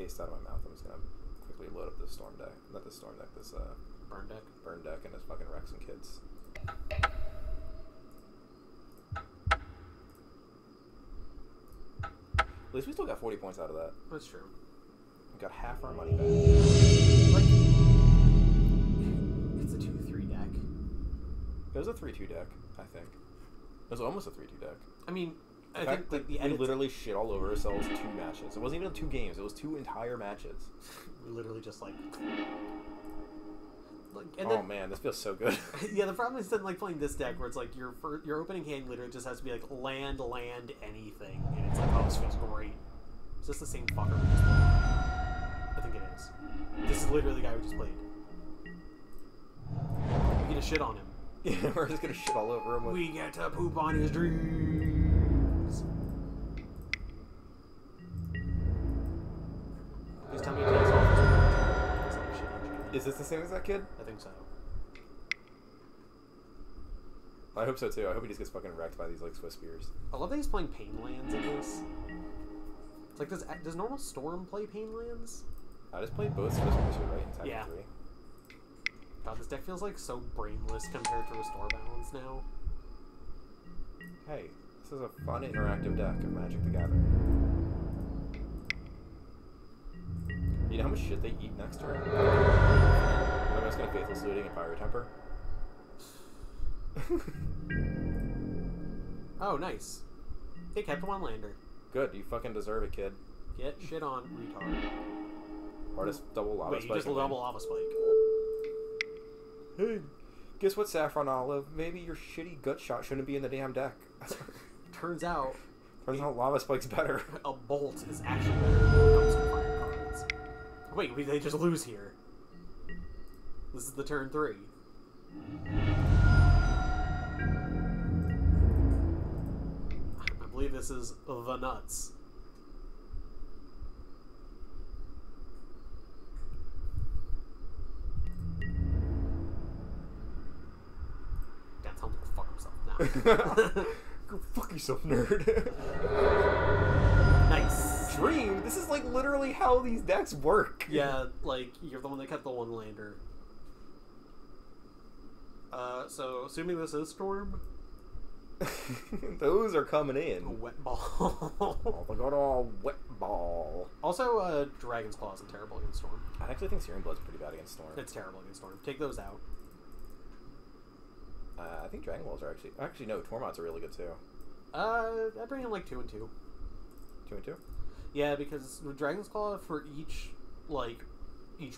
taste out of my mouth. I'm just gonna quickly load up this storm deck. Not this storm deck. This burn deck. Burn deck and just fucking wreck some kids. At least we still got 40 points out of that. That's true. We got half our money back. Like, it's a 2-3 deck. It was a 3-2 deck, I think. It was almost a 3-2 deck. I mean, I think like the we literally shit all over ourselves 2 matches. It wasn't even 2 games. It was 2 entire matches. We literally just like and oh then, man, this feels so good. Yeah, the problem is then like playing this deck where it's like your opening hand literally just has to be like land anything, and it's like, oh, this feels great. Is this the same fucker we just played? I think it is. This is literally the guy we just played. We get to shit on him. Yeah, we're just gonna shit all over him. We get to poop on his dreams. Please tell me he takes off his dreams. Like shit on. Is this the same as that kid? I think so. I hope so too. I hope he just gets fucking wrecked by these like Swiss spears. I love that he's playing Pain Lands in this. It's like, does normal Storm play Pain Lands? I just played both Swiss spears here, right? In time Yeah. 3. God, this deck feels like so brainless compared to Restore Balance now. Hey, this is a fun interactive deck of Magic the Gathering. You know how much shit they eat next turn? I'm just gonna Faithless Looting and Fiery Temper. Oh, nice. They kept one lander. Good, you fucking deserve it, kid. Get shit on, retard. Artist double lava Wait, spike. you just double lava spike. Hey, guess what, Saffron Olive? Maybe your shitty gut shot shouldn't be in the damn deck. Turns out lava spike's better. a bolt is actually better than dumpster fire cards. Wait, they just lose here. This is the turn 3. I believe this is the nuts. Damn, tell him to go fuck himself now. Go fuck yourself, nerd. Nice. Dream? This is like literally how these decks work. Yeah, like, you're the one that kept the one lander. So, assuming this is Storm. Those are coming in. A wet ball. Oh, they got all wet ball. Also, Dragon's Claw isn't terrible against Storm. I actually think Searing Blood's pretty bad against Storm. It's terrible against Storm. Take those out. I think Dragon Balls are actually no, Tormots are really good too. I bring in like 2 and 2. 2 and 2? Yeah, because with Dragon's Claw, for each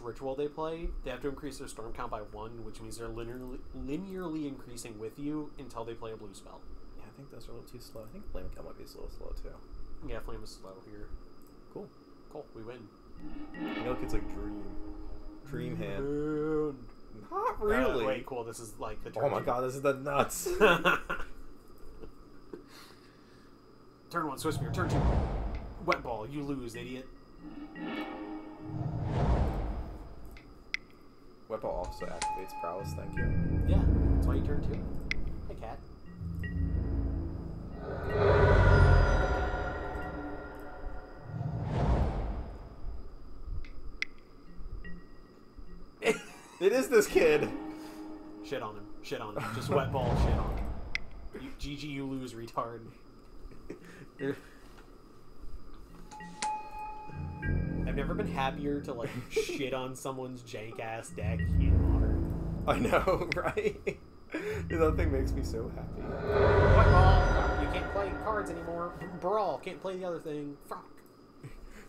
ritual they play, they have to increase their storm count by 1, which means they're linearly increasing with you until they play a blue spell. Yeah, I think those are a little too slow. I think Flame Kill might be a little slow too. Yeah, Flame is slow here. Cool. Cool, we win. You know, kids like Dream Hand. Dude. Not really. Wait, cool, this is like the turn. Oh my god, this is the nuts. Turn 1, Swiss Spear. Turn 2, Wet Ball. You lose, idiot. Wet Ball also activates Prowess, thank you. Yeah, that's why you turn 2. Hey, cat. It is this kid. Shit on him. Shit on him. Just Wet Ball shit on him. GG, you lose, retard. I've never been happier to like shit on someone's jank ass deck in Modern. I know, right? That thing makes me so happy. Wet Ball. You can't play cards anymore. Brawl. Can't play the other thing. Fuck.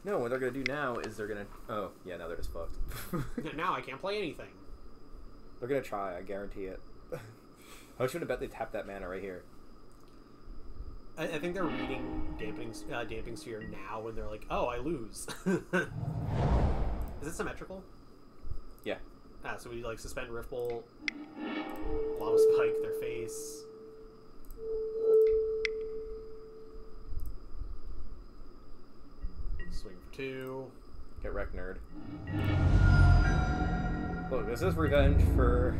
No, what they're gonna do now is they're gonna. Oh, yeah, now they're just fucked. Now I can't play anything. They're gonna try, I guarantee it. I was gonna bet they tap that mana right here. I think they're reading Damping Sphere now when they're like, oh, I lose. Is it symmetrical? Yeah. So we like suspend Riftbolt, Lava Spike their face. Swing for 2. Get wrecked, nerd. Look, this is revenge for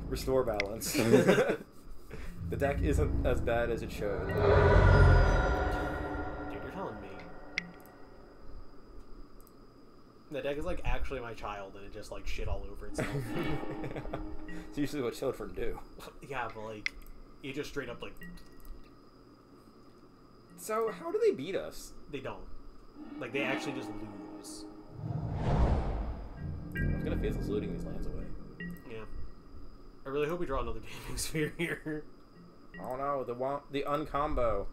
Restore Balance. The deck isn't as bad as it should. Dude, you're telling me. The deck is like actually my child, and it just like shit all over itself. It's usually what children do. Yeah, but like, it just straight up like. So how do they beat us? They don't. Like they actually just lose. I'm gonna Faithless Looting these lands away. Yeah. I really hope we draw another Damning Sphere here. Oh no, the uncombo.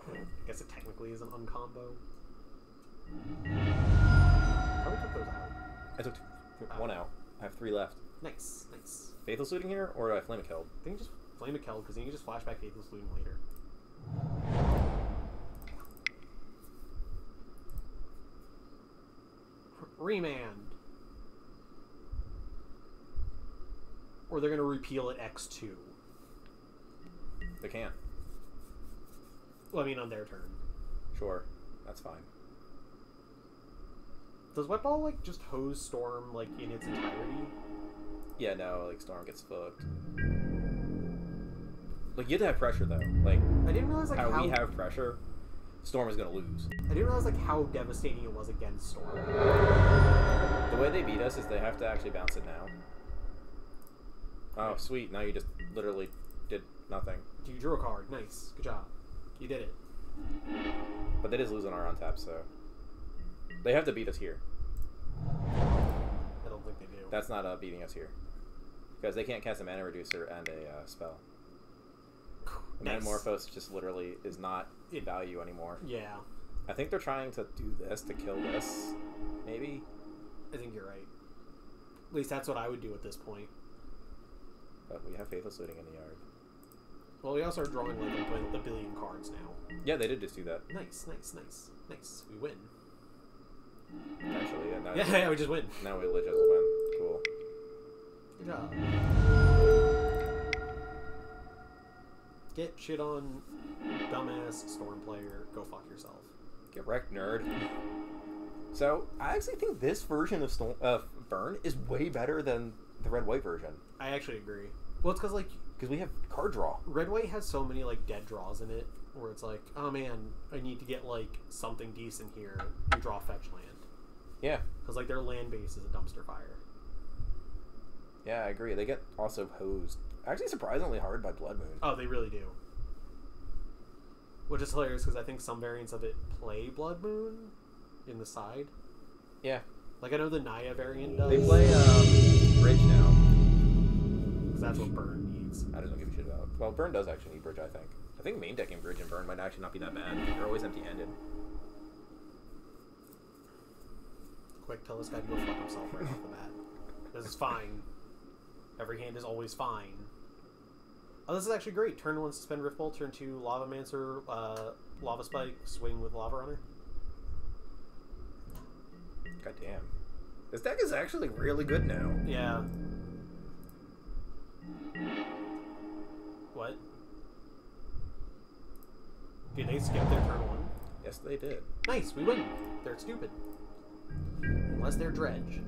I guess it technically is an uncombo. Probably took those out. I took one out. I have 3 left. Nice, nice. Faithless Looting here, or do I Flame a Keld? I think just Flame a Keld, because then you can just flashback Faithless Looting later. Remand. Or they're going to repeal it X2. They can't. Well, I mean, on their turn. Sure, that's fine. Does Wet Ball, like, just hose Storm, like, in its entirety? Yeah, no, like, Storm gets fucked. Like, you have to have pressure, though. Like, I didn't realize, like, how we have pressure, Storm is gonna lose. I didn't realize, like, how devastating it was against Storm. The way they beat us is they have to actually bounce it now. Oh, sweet. Now you just literally did nothing. You drew a card. Nice. Good job. You did it. But they just lose on our untap, so... They have to beat us here. I don't think they do. That's not beating us here. Because they can't cast a mana reducer and a spell. Nice. Metamorphose just literally is not in value anymore. Yeah. I think they're trying to do this to kill this. Maybe? I think you're right. At least that's what I would do at this point. But we have Faithless Looting in the yard. Well, we also are drawing like a billion cards now. Yeah, they did just do that. Nice, nice, nice, nice. We win. Actually, yeah. Now Yeah, we just win. Now we legit win. Cool. Good job. Get shit on, dumbass Storm player. Go fuck yourself. Get wrecked, nerd. So, I actually think this version of Burn is way better than the red-white version. I actually agree. Well, it's because, like... Because we have card draw. Red-white has so many, like, dead draws in it, where it's like, oh man, I need to get, like, something decent here. You draw fetch land. Yeah. Because, like, their land base is a dumpster fire. Yeah, I agree. They get also hosed. Actually, surprisingly hard by Blood Moon. Oh, they really do. Which is hilarious, because I think some variants of it play Blood Moon in the side. Yeah. Like, I know the Naya variant does. They play Bridge now. Because that's what Burn needs. I don't give a shit about. Well, Burn does actually need Bridge, I think. I think main decking Bridge and Burn might actually not be that bad. They're always empty-handed. Quick, tell this guy to go fuck himself right off the bat. This is fine. Every hand is always fine. Oh, this is actually great. Turn 1, Suspend Rift Bolt. Turn 2, Lava Mancer, Lava Spike, Swing with Lava Runner. God damn. This deck is actually really good now. Yeah. What? Did they skip their turn 1? Yes, they did. Nice, we win. They're stupid. Unless they're Dredge.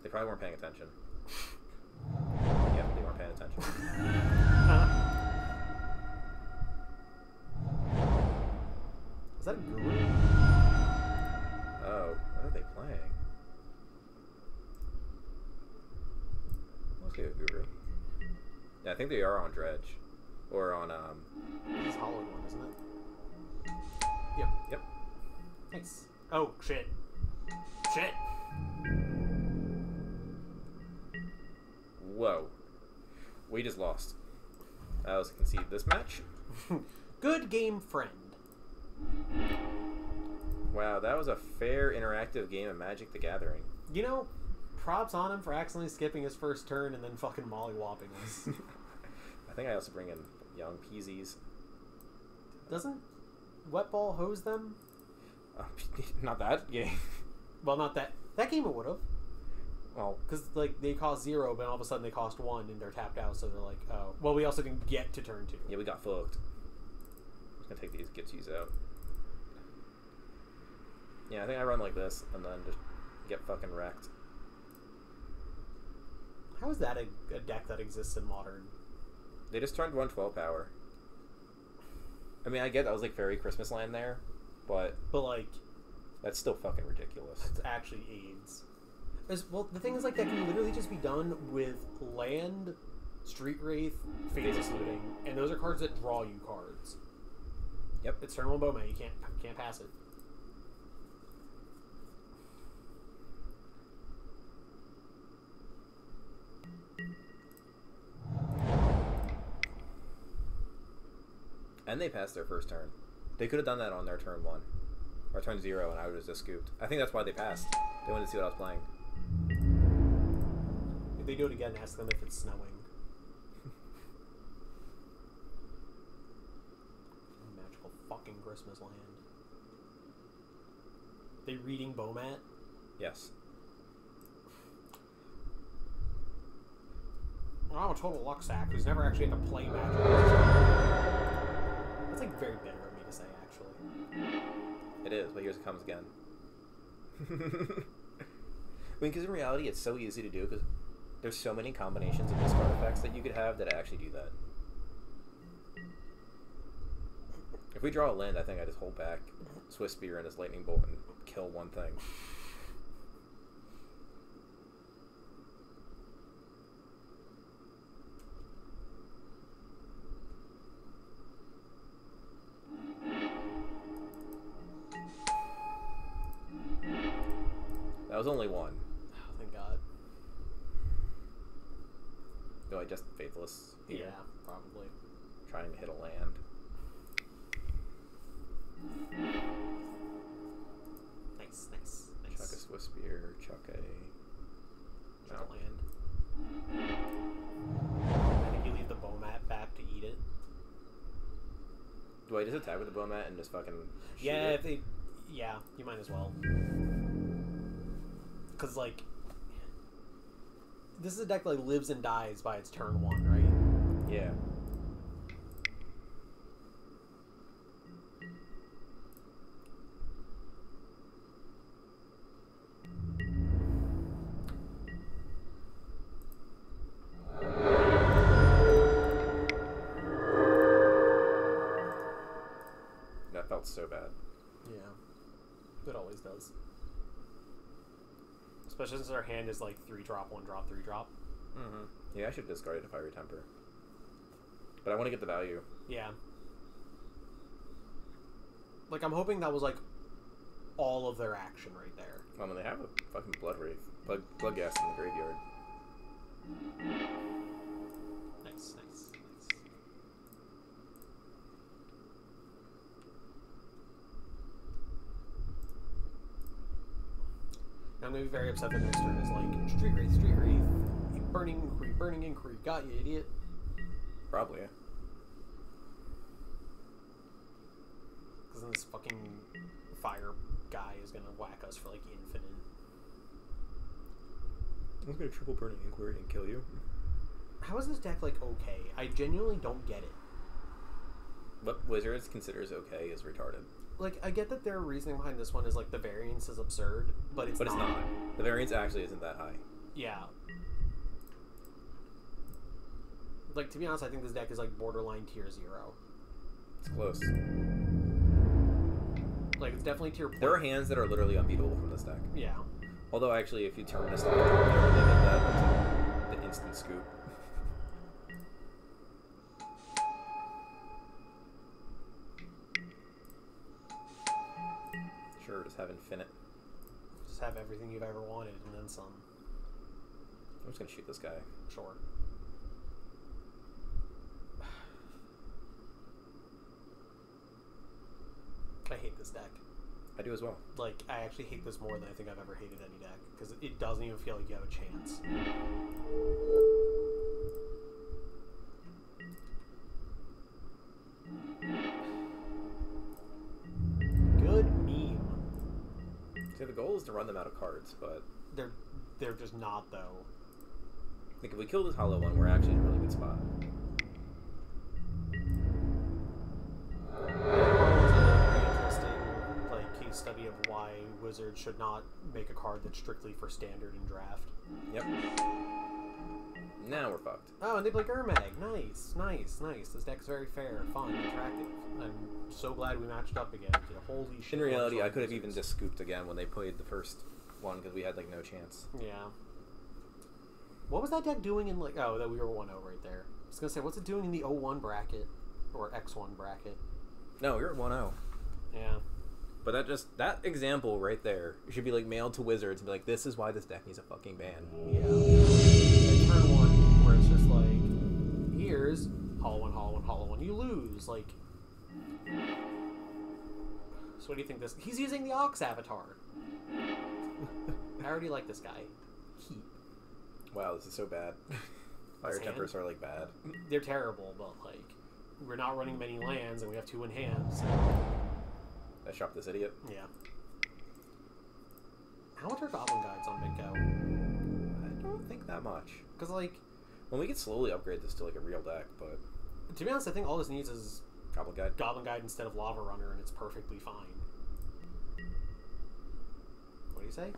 They probably weren't paying attention. Yeah, they weren't paying attention. Is that a Guru? Oh, what are they playing? Must be a Guru. Yeah, I think they are on Dredge. Or on, This is Hollowed one, isn't it? Yep. Yep. Nice. Oh, shit. Shit! Whoa. We just lost. I was concede this match. Good game, friend. Wow, that was a fair interactive game of Magic the Gathering. You know, props on him for accidentally skipping his first turn and then fucking mollywopping us. I think I also bring in young Peasies. Doesn't Wet Ball hose them? Not that game. Well, not that. That game it would have. Well, because like they cost 0, but all of a sudden they cost 1 and they're tapped out. So they're like, oh, well, we also didn't get to turn 2. yeah, we got fucked. I'm just gonna take these Gitsies out. Yeah, I think I run like this and then just get fucking wrecked. How is that a deck that exists in Modern? They just turned 112 power. I mean, I get that was like very Christmas land there, but like, that's still fucking ridiculous. it's actually AIDS. Well, the thing is, like, that can literally just be done with land, Street Wraith, Phases Looting, and those are cards that draw you cards. Yep. It's turn 1 Bowman. You can't pass it. And they passed their first turn. They could have done that on their turn 1. Or turn 0, and I would have just scooped. I think that's why they passed. They wanted to see what I was playing. If they do it again, ask them if it's snowing. Magical fucking Christmas land. They reading Bomat? Yes. Well, I'm a total luck sack who's never actually had to play Magic. That's like very bitter of me to say, actually. It is, but here it comes again. I mean, because in reality, it's so easy to do because there's so many combinations of discard effects that you could have that actually do that. If we draw a land, I think I just hold back Swiss Spear and his Lightning Bolt and kill one thing. That was only one. Oh, thank God. Do I just Faithless here? Yeah, probably. Trying to hit a land. Nice. Chuck a Swiss Spear, chuck a... Chuck a land. I think you leave the Bomat back to eat it. Do I just attack with the Bomat and just fucking shoot Yeah, it? if they... Yeah, you might as well. Because, like... This is a deck that like, lives and dies by its turn 1, right? Yeah. That felt so bad. Yeah. It always does. Especially since our hand is like 3-drop, 1-drop, 3-drop. Mm-hmm. Yeah, I should discard it if I retemper. But I want to get the value. Yeah. Like, I'm hoping that was like all of their action right there. I mean, they have a fucking Blood Wraith. Blood Gas in the graveyard. Nice. I'm gonna be very upset that next turn is like Street Wraith, burning inquiry. Got you, idiot. Probably. Because then this fucking fire guy is gonna whack us for like infinite. I'm gonna triple Burning Inquiry and kill you. How is this deck like okay? I genuinely don't get it. What Wizards considers okay is retarded. Like, I get that their reasoning behind this one is like the variance is absurd, but it's not. The variance actually isn't that high. Yeah. Like, to be honest, I think this deck is like borderline tier 0. It's close. Like, it's definitely tier. There are hands that are literally unbeatable from this deck. Yeah. Although, actually, if you turn this on, when they get that, that's like the instant scoop. Sure, just have infinite. Just have everything you've ever wanted and then some. I'm just gonna shoot this guy. Sure. I hate this deck. I do as well. Like, I actually hate this more than I think I've ever hated any deck, because it doesn't even feel like you have a chance. Good meme. See, the goal is to run them out of cards, but They're just not, though. I think if we kill this hollow one, we're actually in a really good spot. Case study of why Wizards should not make a card that's strictly for standard and draft. Yep. Now we're fucked. Oh, and they play Gurmag. Nice, nice, nice. This deck's very fair, fun, interactive. I'm so glad we matched up again. Holy shit. In reality, I could have even just scooped again when they played the first one because we had like no chance. Yeah. What was that deck doing in like? Oh, that we were 1-0 right there. I was gonna say, what's it doing in the 0-1 bracket or X1 bracket? No, you're at 1-0. Yeah. But that example right there should be like mailed to Wizards and be like, this is why this deck needs a fucking ban. Yeah. And turn 1, where it's just like, here's hollow 1, hollow 1, hollow 1. You lose. Like, so what do you think this? He's using the Ox avatar. I already like this guy. Keep. Wow, this is so bad. Fire Tempers are like bad. They're terrible, but like, we're not running many lands and we have 2 in hand. So. I shop this idiot. Yeah. How much are Goblin Guides on Midco? I don't think that much. Because, like... Well, we could slowly upgrade this to, like, a real deck, but... To be honest, I think all this needs is... Goblin Guide? Goblin Guide instead of Lava Runner, and it's perfectly fine. What do you say?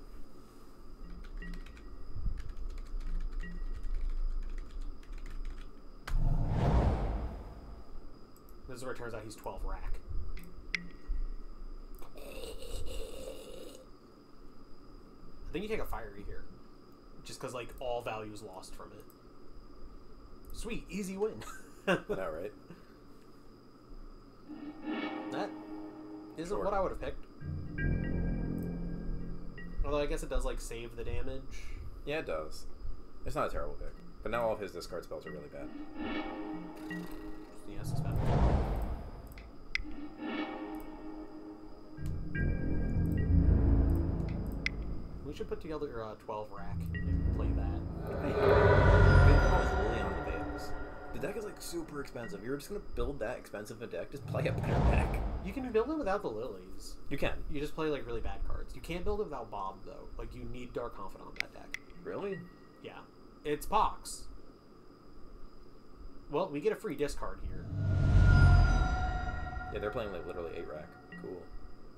This is where it turns out he's 12 rack. I think you take a fiery here. Just because, like, all value is lost from it. Sweet, easy win. I know, right? That isn't what I would have picked. Although I guess it does, like, save the damage. Yeah, it does. It's not a terrible pick. But now all of his discard spells are really bad. Yes, it's bad. We should put together 12 rack and play that. Hey, Lily on the Veils. The deck is like super expensive. You're just gonna build that expensive a deck? Just play a better deck. You can build it without the lilies. You can. You just play like really bad cards. You can't build it without Bob though. Like you need Dark Confidant on that deck. Really? Yeah. It's Pox. Well, we get a free discard here. Yeah, they're playing like literally 8 rack. Cool.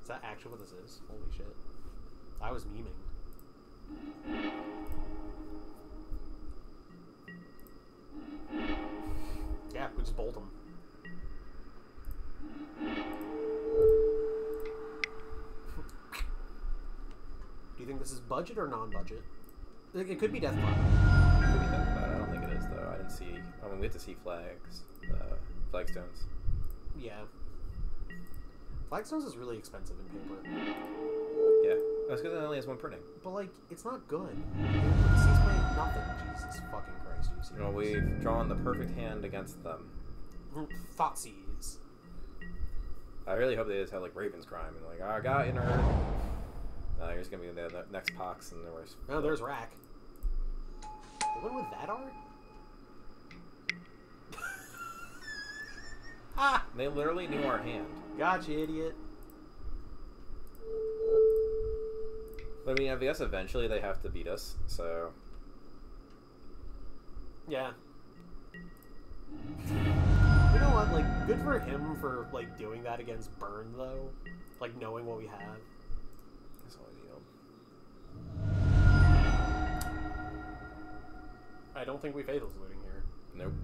Is that actually what this is? Holy shit. I was memeing. Yeah, we just bolt them. Do you think this is budget or non-budget? It could be Deathclaw. It could be Deathclaw. I don't think it is though. I didn't see. I mean, we have to see flags, flagstones. Yeah. Flagstones is really expensive in paper. Yeah, that's because it only has 1 printing. But like, it's not good. He's playing nothing. Jesus fucking Christ! You see? You know, we've drawn the perfect hand against them. Thoughtseize. I really hope they just have like Raven's Crime and like, I got in a hurt. Here's gonna be the next Pox and there's. Oh, there's Rack. They went with that art. Ah! They literally knew our hand. Gotcha, idiot. But I mean, I guess eventually they have to beat us, so... Yeah. You know what, like, good for him for, like, doing that against Burn, though. Like, knowing what we have. That's all I yield. I don't think we Fatal's looting here. Nope.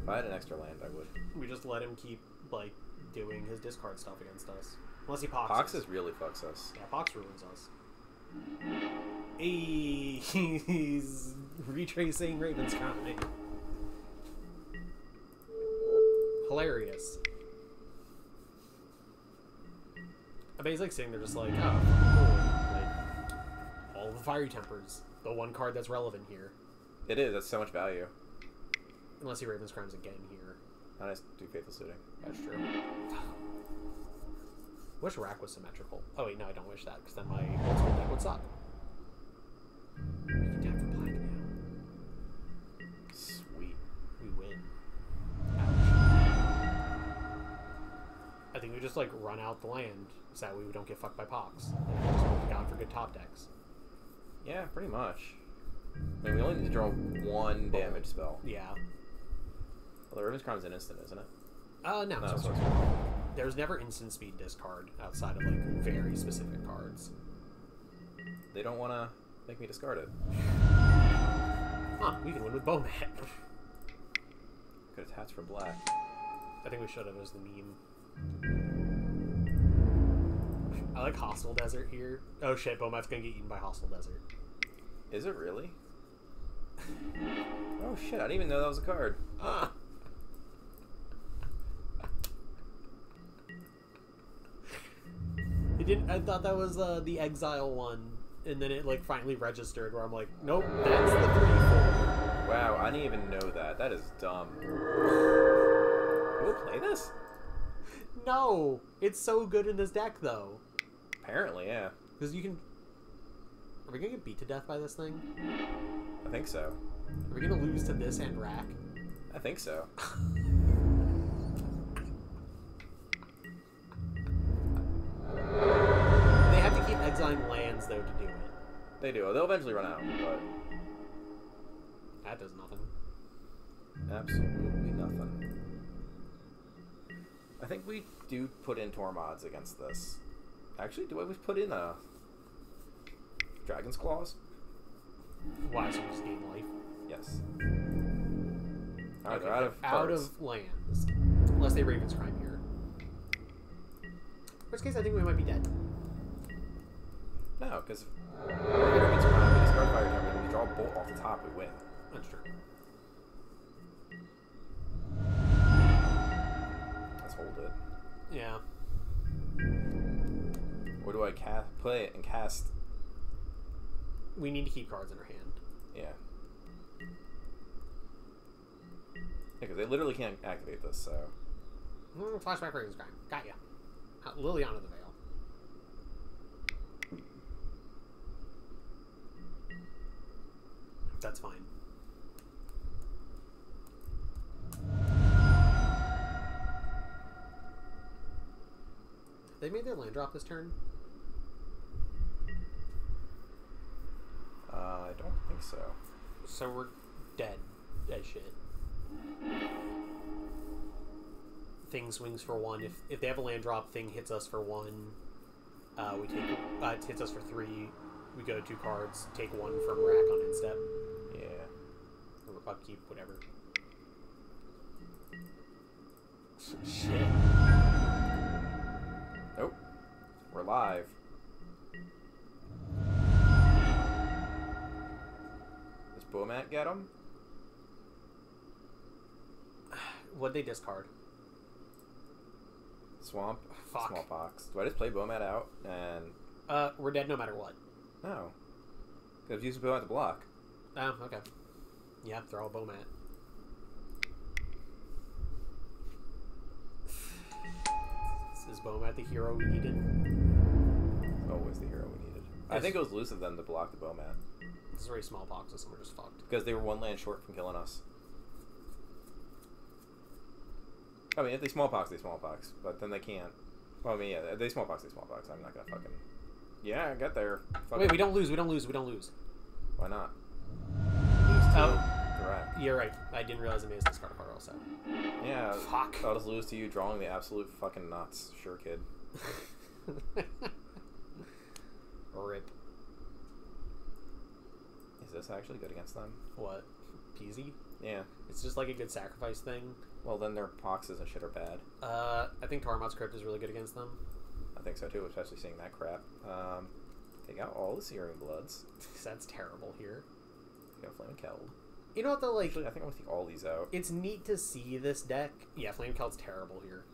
If I had an extra land, I would. We just let him keep, like, doing his discard stuff against us. Unless he Poxes. Poxes really fucks us. Yeah, Pox ruins us. Hey, he's retracing Raven's Crime. Hilarious. I bet he's like sitting there just like, oh, cool. Like, all the Fiery Tempers. The one card that's relevant here. It is. That's so much value. Unless he Raven's Crimes again here. I just do Faithful Suiting. That's true. Wish Rack was symmetrical. Oh wait, no, I don't wish that, because then my old school deck would suck. We can tap for black now. Sweet. We win. Ouch. I think we just like run out the land so that we don't get fucked by Pox. And then just hope to God for good top decks. Yeah, pretty much. I mean, we only need to draw 1 damage spell. Yeah. Well, the Raven's Crime is an instant, isn't it? No. No, So there's never instant speed discard outside of like very specific cards. They don't want to make me discard it. Huh, we can win with Bowman. Could have hats for black. I think we should have as the meme. I like Hostile Desert here. Oh shit, Bomat's gonna get eaten by Hostile Desert. Is it really? Oh shit, I didn't even know that was a card. It didn't. I thought that was the Exile one, and then it like finally registered where I'm like, nope, that's the 3/4. Wow, I didn't even know that. That is dumb. People play this? No, it's so good in this deck though. Apparently, yeah. Because you can. Are we gonna get beat to death by this thing? I think so. Are we gonna lose to this and Rack? I think so. They have to keep exiling lands though to do it. They do. They'll eventually run out, but That does nothing. absolutely nothing. I think we do put in Tormods against this. Actually, do we put in a Dragon's Claws? Why? So we just gain life. Yes. Alright, Okay, they're out of out cards. of lands, unless they Raven's Crime here. Worst case, I think we might be dead. No, because Dragon's Crime, we discard Fire Token, and we draw a bolt off the top, we win. That's true. Let's hold it. Yeah. Or do I play it and cast? We need to keep cards in our hand. Yeah. Because they literally can't activate this, so. Flashback Raven's Crime. Got ya. Liliana the Veil. That's fine. They made their land drop this turn? I don't think so. So we're dead as shit. Thing swings for 1. If they have a land drop, thing hits us for 1. We take it hits us for 3. We go to 2 cards, take 1 from Rack on instep. Yeah. Or upkeep, whatever. Shit. Nope. We're live. Does Bomat get him? What'd they discard? Swamp? Fuck. Smallpox. Do I just play Bomat out and... We're dead no matter what. No. Because I've used Bomat to block. Oh, okay. Yeah, throw a Bomat. Is Bomat the hero we needed? Always the hero we needed. I think it was loose of them to block the Bomat. This is very smallpox, so we're just fucked. Because they were 1 land short from killing us. I mean, if they smallpox, they smallpox. But then they can't. Well, I mean, yeah, they smallpox, they smallpox. I'm not gonna fucking... Yeah, get there. Wait, we don't lose, we don't lose, we don't lose. Why not? Lose to Oh. Correct. You're right. I didn't realize I made us discard a card also. Yeah. Fuck. I'll just lose to you drawing the absolute fucking nuts. Sure, kid. Rip. Is this actually good against them? What? Peasy? Yeah. It's just like a good sacrifice thing. Well, then their poxes and shit are bad. I think Tormod's Crypt is really good against them. I think so too, especially seeing that crap. Take out all the Searing Bloods. That's terrible here. Take out Flame Keld. You know what though, like... Actually, I think I'm gonna take all these out. It's neat to see this deck. Yeah, Flame Keld's terrible here.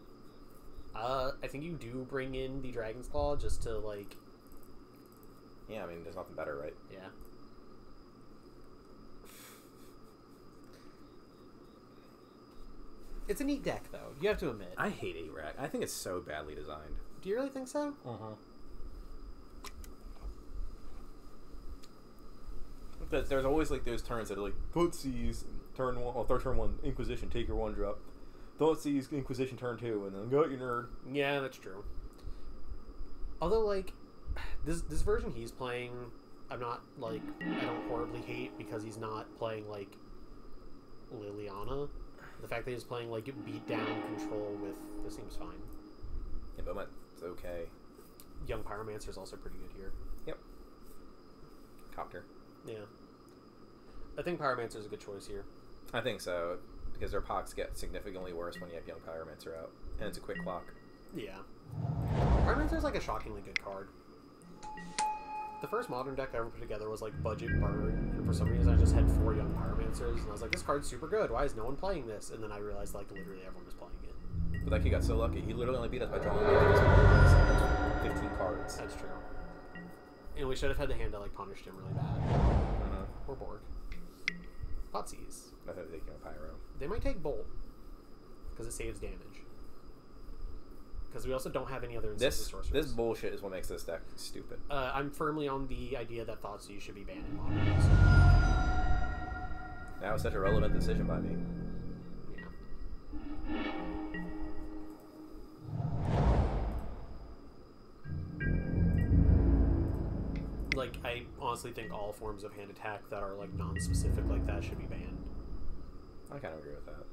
I think you do bring in the Dragon's Claw just to, like... Yeah, I mean, there's nothing better, right? Yeah. It's a neat deck, though. You have to admit. I hate A-Rack. I think it's so badly designed. Do you really think so? Uh-huh. Because there's always, like, those turns that are like, Footsies, turn 1, or turn 1, Inquisition, take your 1 drop. Thoughtseize, Inquisition, turn 2, and then go at your nerd. Yeah, that's true. Although, like, this version he's playing, I'm not, like, I don't horribly hate because he's not playing, like, Liliana. The fact that he's playing, like, beat down control with this seems fine. Yeah, but it's okay. Young Pyromancer's also pretty good here. Yep. Copter. Yeah. I think Pyromancer's a good choice here. I think so, because their pox get significantly worse when you have Young Pyromancer out, and it's a quick clock. Yeah. Pyromancer's like a shockingly good card. The first Modern deck I ever put together was like budget burn, and for some reason I just had 4 Young Pyromancers, and I was like, this card's super good, why is no one playing this? And then I realized like literally everyone was playing it. But that kid got so lucky, he literally only beat us by drawing like 15 cards. That's true. And we should have had the hand that like punished him really bad. Or Borg. Thoughtseize. Nothing to take a Pyro. They might take Bolt, because it saves damage. Because we also don't have any other incentive sorcerers. This bullshit is what makes this deck stupid. I'm firmly on the idea that Thoughtseize should be banned in Modern. So. That was such a relevant decision by me. Yeah. Like, I honestly think all forms of hand attack that are, like, non-specific like that should be banned. I kind of agree with that.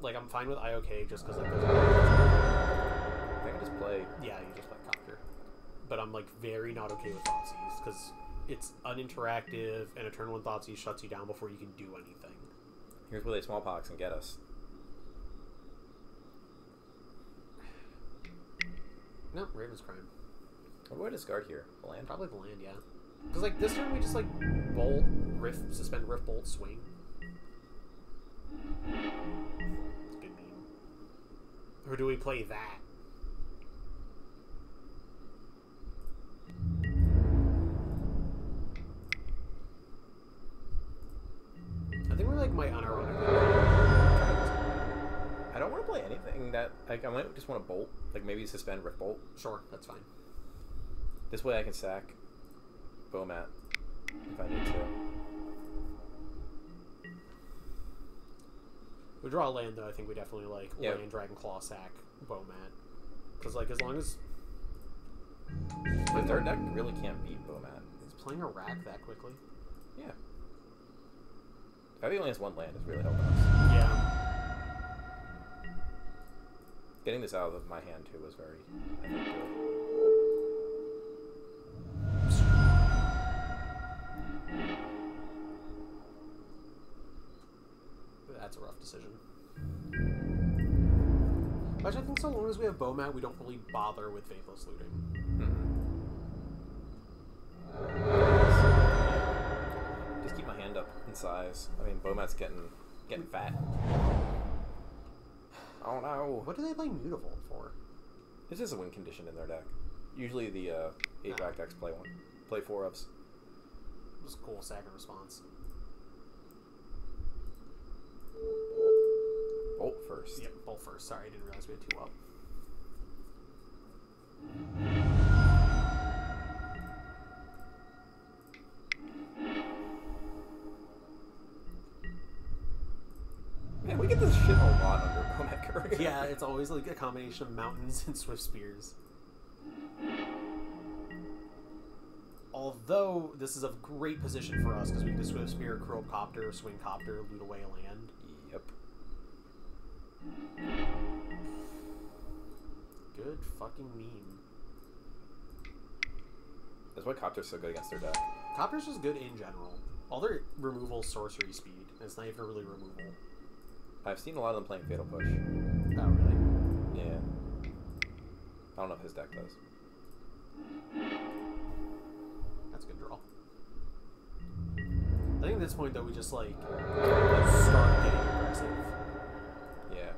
Like, I'm fine with IOK just because, like, I think I just play... Yeah, you just play Copter. But I'm, like, very not okay with Thoughtseize because it's uninteractive and a turn 1 Thoughtseize shuts you down before you can do anything. Here's where they smallpox and get us. No, Raven's Crime. What do I discard here? The land? Probably the land, yeah. Because, like, this turn we just, like, Bolt, Riff, suspend, Riff, Bolt, swing. It's a good meme. Or do we play that? I think we, like, might unironically. I don't want to play anything that... Like, I might just want to bolt. Like, maybe suspend, Riff, Bolt. Sure, that's fine. This way I can sack Bomat if I need to. We draw a land, though. I think we definitely like land, Dragon Claw, sack, Bomat. Because, like, as long as... Because our deck really can't beat Bomat. Is playing a rack that quickly? Yeah. If I only has 1 land, it's really helping us. Yeah. Getting this out of my hand, too, was very... I think, good. That's a rough decision. But I think so long as we have Bomat, we don't really bother with Faithless Looting. Just keep my hand up in size. I mean, Bomat's getting fat. Oh no! What do they play Mutavault for? This is a win condition in their deck. Usually the 8-black decks play 4 ofs. It was cool, second response. Bolt first. Yep, Bolt first. Sorry, I didn't realize we had 2 up. Man, we get this shit a lot under Bomat Courier. Yeah, it's always like a combination of mountains and Swift Spears. Although, this is a great position for us because we can Swift Spear, Curled Copter, Swing Copter, loot away a land. Yep. Good fucking meme. That's why Copter's so good against their deck. Copter's just good in general. All their removal sorcery speed, and it's not even really removal. I've seen a lot of them playing Fatal Push. Oh, really? Yeah. I don't know if his deck does. That's a good draw. I think at this point, though, we just, like start getting aggressive. Yeah.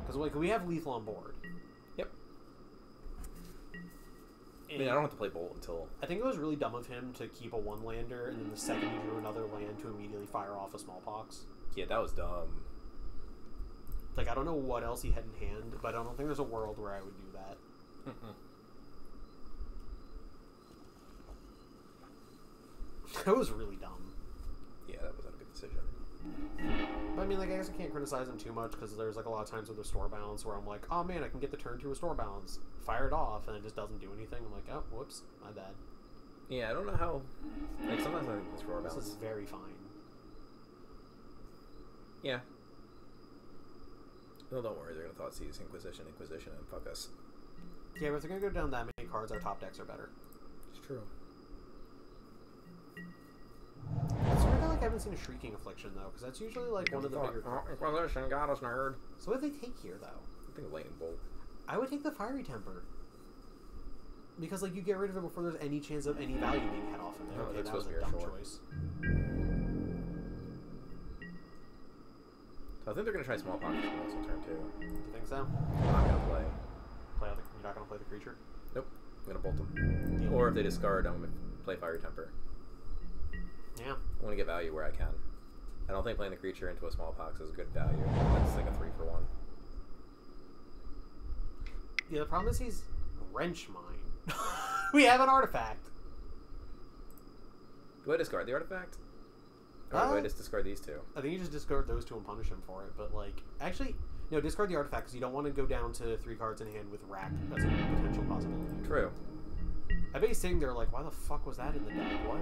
Because, like, we have lethal on board. Yep. And I mean, I don't have to play Bolt until... I think it was really dumb of him to keep a 1-lander, and then the second he drew another land to immediately fire off a Smallpox. Yeah, that was dumb. Like, I don't know what else he had in hand, but I don't think there's a world where I would do that. That was really dumb. Yeah, that wasn't a good decision. But, I mean, like, I guess I can't criticize him too much, because there's, like, a lot of times with restore balance where I'm like, oh man, I can get the turn to restore balance. Fire it off, and it just doesn't do anything. I'm like, oh, whoops, my bad. Yeah, I don't know how... Like, sometimes I think restore balance... This is very fine. Yeah. No, don't worry, they're going to Thoughtseize, Inquisition, and fuck us. Yeah, but if they're going to go down that many cards, our top decks are better. It's true. It's weird that, like, I haven't seen a Shrieking Affliction though, because that's usually like one of the bigger. Inquisition got us, nerd. So what do they take here though? I think Lightning Bolt. I would take the Fiery Temper. Because like you get rid of it before there's any chance of any value being had off in there. No, Okay, it's that was a supposed to dumb be a choice. So I think they're gonna try Smallpox on this one turn too. Do you think so? I'm not gonna play. You're not gonna play the creature? Nope. I'm gonna bolt them. Deal. Or if they discard, I'm gonna play Fiery Temper. Yeah. I want to get value where I can. I don't think playing the creature into a Smallpox is good value. That's like a 3-for-1. Yeah, the problem is he's Wrench Mine. We have an artifact. Do I discard the artifact? Or do I just discard these two? I think you just discard those two and punish him for it. But like, actually, no, discard the artifact because you don't want to go down to 3 cards in hand with Rack as a potential possibility. True. I bet he's sitting there like, why the fuck was that in the deck? What?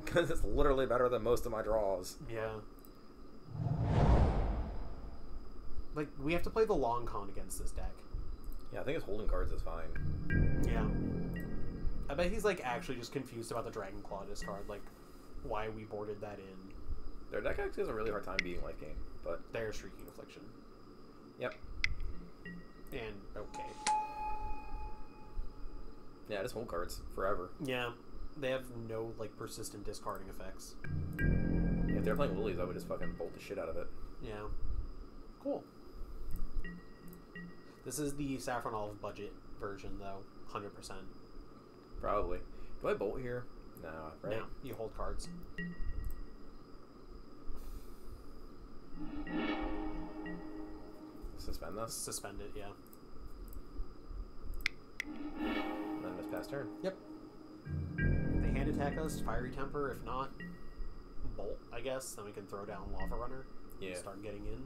Because it's literally better than most of my draws. Yeah. Like, we have to play the long con against this deck. Yeah, I think his holding cards is fine. Yeah. I bet he's, like, actually just confused about the Dragon Claw discard. Like, why we boarded that in. Their deck actually has a really hard time beating life gain, but... Their Shrieking Affliction. Yep. And, okay. Yeah, just hold cards forever. Yeah. They have no, like, persistent discarding effects. Yeah, if they're playing Lilies, I would just fucking bolt the shit out of it. Yeah. Cool. This is the Saffron Olive budget version, though. 100%. Probably. Do I bolt here? No, right? No, you hold cards. Suspend this? Suspend it, yeah. And then miss pass turn. Yep. If they hand attack us, Fiery Temper. If not, Bolt, I guess. Then we can throw down Lava Runner. Yeah. And start getting in.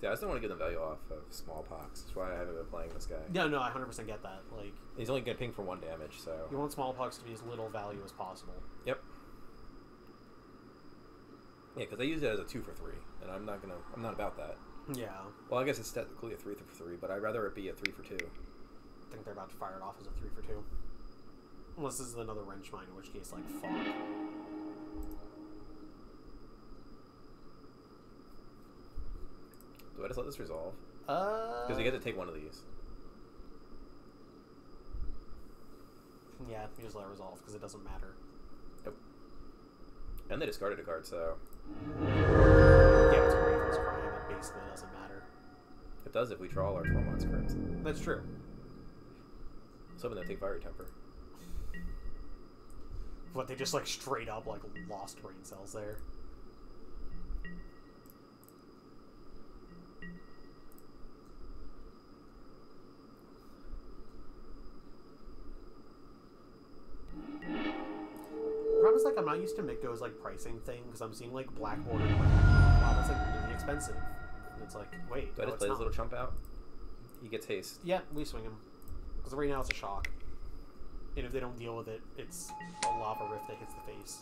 Yeah, I just don't want to give them value off of Smallpox. That's why I haven't been playing this guy. Yeah, no, I 100% get that. Like, he's only going to ping for 1 damage, so... You want Smallpox to be as little value as possible. Yep. Yeah, because I use it as a 2-for-3, and I'm not about that. Yeah. Well, I guess it's technically a 3-for-3, but I'd rather it be a 3-for-2. I think they're about to fire it off as a 3-for-2. Unless this is another Wrench Mine, in which case, like, fuck. Do I just let this resolve? Because you get to take one of these. Yeah, you just let it resolve, because it doesn't matter. Yep. And they discarded a card, so... Yeah, it's a Raven's Crime. It basically doesn't matter. It does if we draw our Tormod script. That's true. So I'm going to take Fiery Temper. What, they just, like, straight up, like, lost brain cells there. The problem is, like, I'm not used to Mitgo's, like, pricing thing, because I'm seeing, like, Blackboard and wow, that's, like, really expensive. And it's like, wait, Do I no, just it's play this not. little chump out? He gets haste. Yeah, we swing him. Because right now it's a shock. And if they don't deal with it, it's a lava rift that hits the face.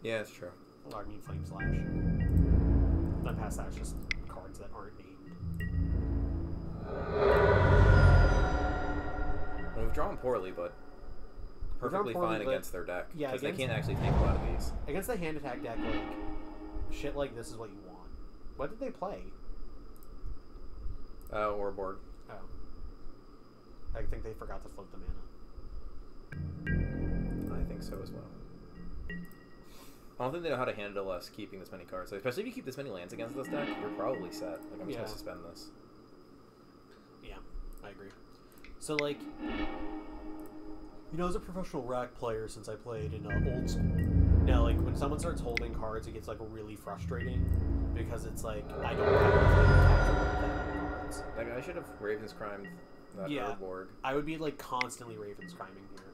Yeah, it's true. Or, I mean, Flame Slash. Then past that, it's just cards that aren't named. Well, we've drawn poorly, but perfectly poorly, fine but- against their deck. yeah, Because they against- can't actually take a lot of these. Against the hand attack deck, like, shit like this is what you want. What did they play? Orborg. Oh. I think they forgot to float the mana. I think so as well. I don't think they know how to handle us keeping this many cards. Like, especially if you keep this many lands against this deck, you're probably set. Like, I'm just Yeah. going to suspend this. Yeah, I agree. So, like, you know, as a professional rack player, since I played in old school, now, like, when someone starts holding cards, it gets, like, really frustrating, because it's like, I don't have enough to attack with that cards. Like, I should have Raven's Crimed that Yeah. Orborg. I would be, like, constantly Raven's Criming here.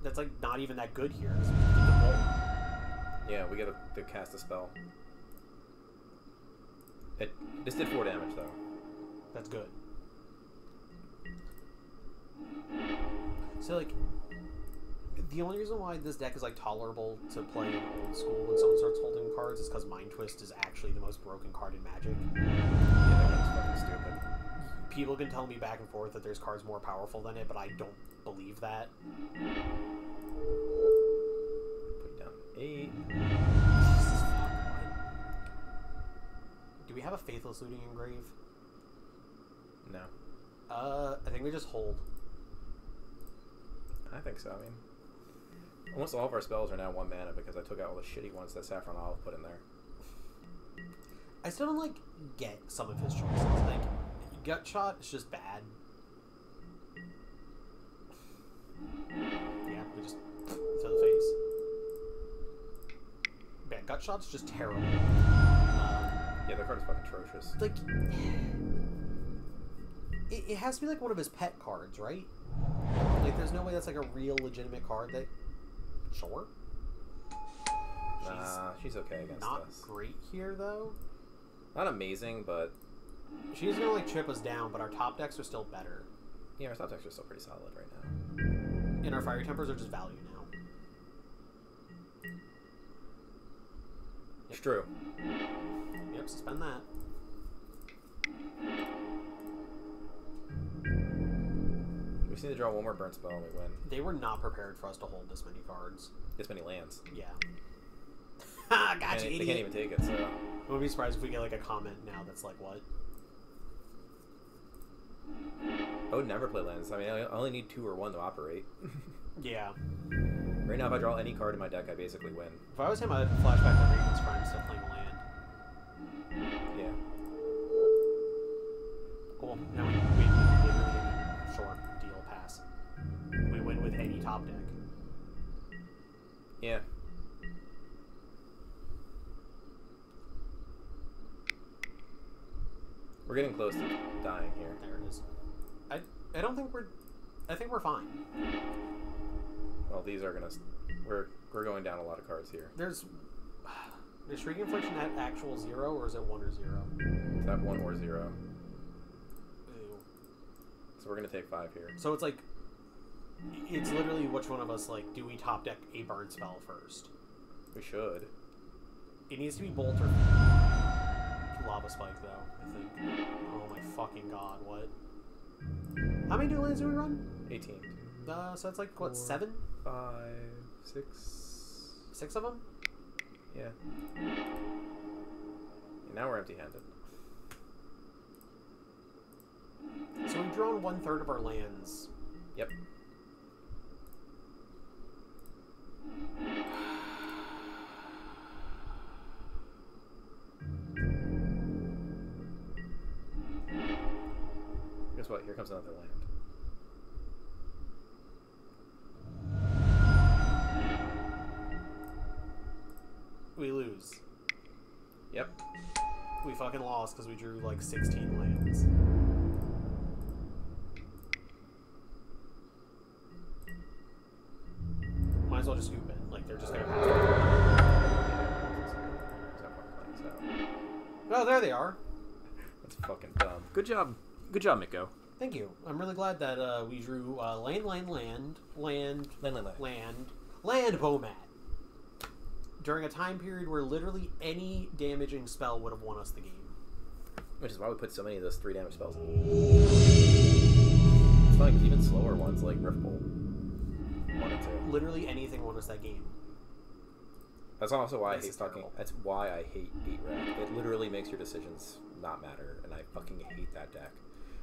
That's, like, not even that good here. So we get the bolt. Yeah, we get to cast a spell. This did 4 damage, though. That's good. So, like, the only reason why this deck is, like, tolerable to play in old school when someone starts holding cards is because Mind Twist is actually the most broken card in Magic. Yeah, that one's fucking stupid. people can tell me back and forth that there's cards more powerful than it, but I don't believe that. Put down 8. Jesus fuck, what? Do we have a Faithless Looting Engrave? No. I think we just hold. I think so. I mean, almost all of our spells are now 1 mana because I took out all the shitty ones that Saffron Olive put in there. I still don't, like, get some of his choices. Like, Gut Shot is just bad. Yeah, we just to the face. Yeah, Gut Shot's just terrible. Yeah, that card is fucking atrocious. Like, it has to be like one of his pet cards, right? Like, there's no way that's like a real legitimate card that. Sure. Nah, she's okay against Not us. great here though. Not amazing, but She's gonna like chip us down, but our top decks are still better. yeah, our top decks are still pretty solid right now. And our Fire Tempers are just value now. It's true. Yep, suspend that. We just need to draw 1 more burn spell and we win. They were not prepared for us to hold this many cards. This many lands. Yeah. Ha! Gotcha, They idiot. can't even take it, so. I wouldn't be surprised if we get like a comment now that's like, what? I would never play lands. I mean, I only need 2 or 1 to operate. Yeah. Right now, if I draw any card in my deck, I basically win. If I was him, I'd flashback to Raven's Prime still playing a land. Yeah. Cool. Now we win with literally any short deal pass. We win with any top deck. Yeah. We're getting close to dying here. There it is. I don't think I think we're fine. Well, these are gonna. We're going down a lot of cards here. Is Shrieking Affliction at actual 0 or is it 1 or 0? It's that 1 or 0. Ew. So we're gonna take 5 here. So it's like, it's literally which one of us, like, do we top deck a burn spell first? We should. It needs to be Bolt or Lava Spike, though, I think. Oh my fucking god, what? How many dual lands do we run? 18. So that's like, what, 7? 5, 6. 6 of them? Yeah. Now we're empty-handed. So we've drawn 1/3 of our lands. Yep. Guess what? Here comes another land. We lose. Yep. We fucking lost because we drew like 16 lands. Might as well just scoop it. Like, they're just gonna pass it. Oh, there they are. That's fucking dumb. Good job. Good job, Miko. Thank you. I'm really glad that we drew land, Bomat. During a time period where literally any damaging spell would have won us the game. Which is why we put so many of those 3 damage spells in. It's like even slower ones like Rift Bolt. 1 and 2. Literally anything won us that game. That's also why This I hate is fucking. terrible. That's why I hate 8 red. It literally makes your decisions not matter, and I fucking hate that deck.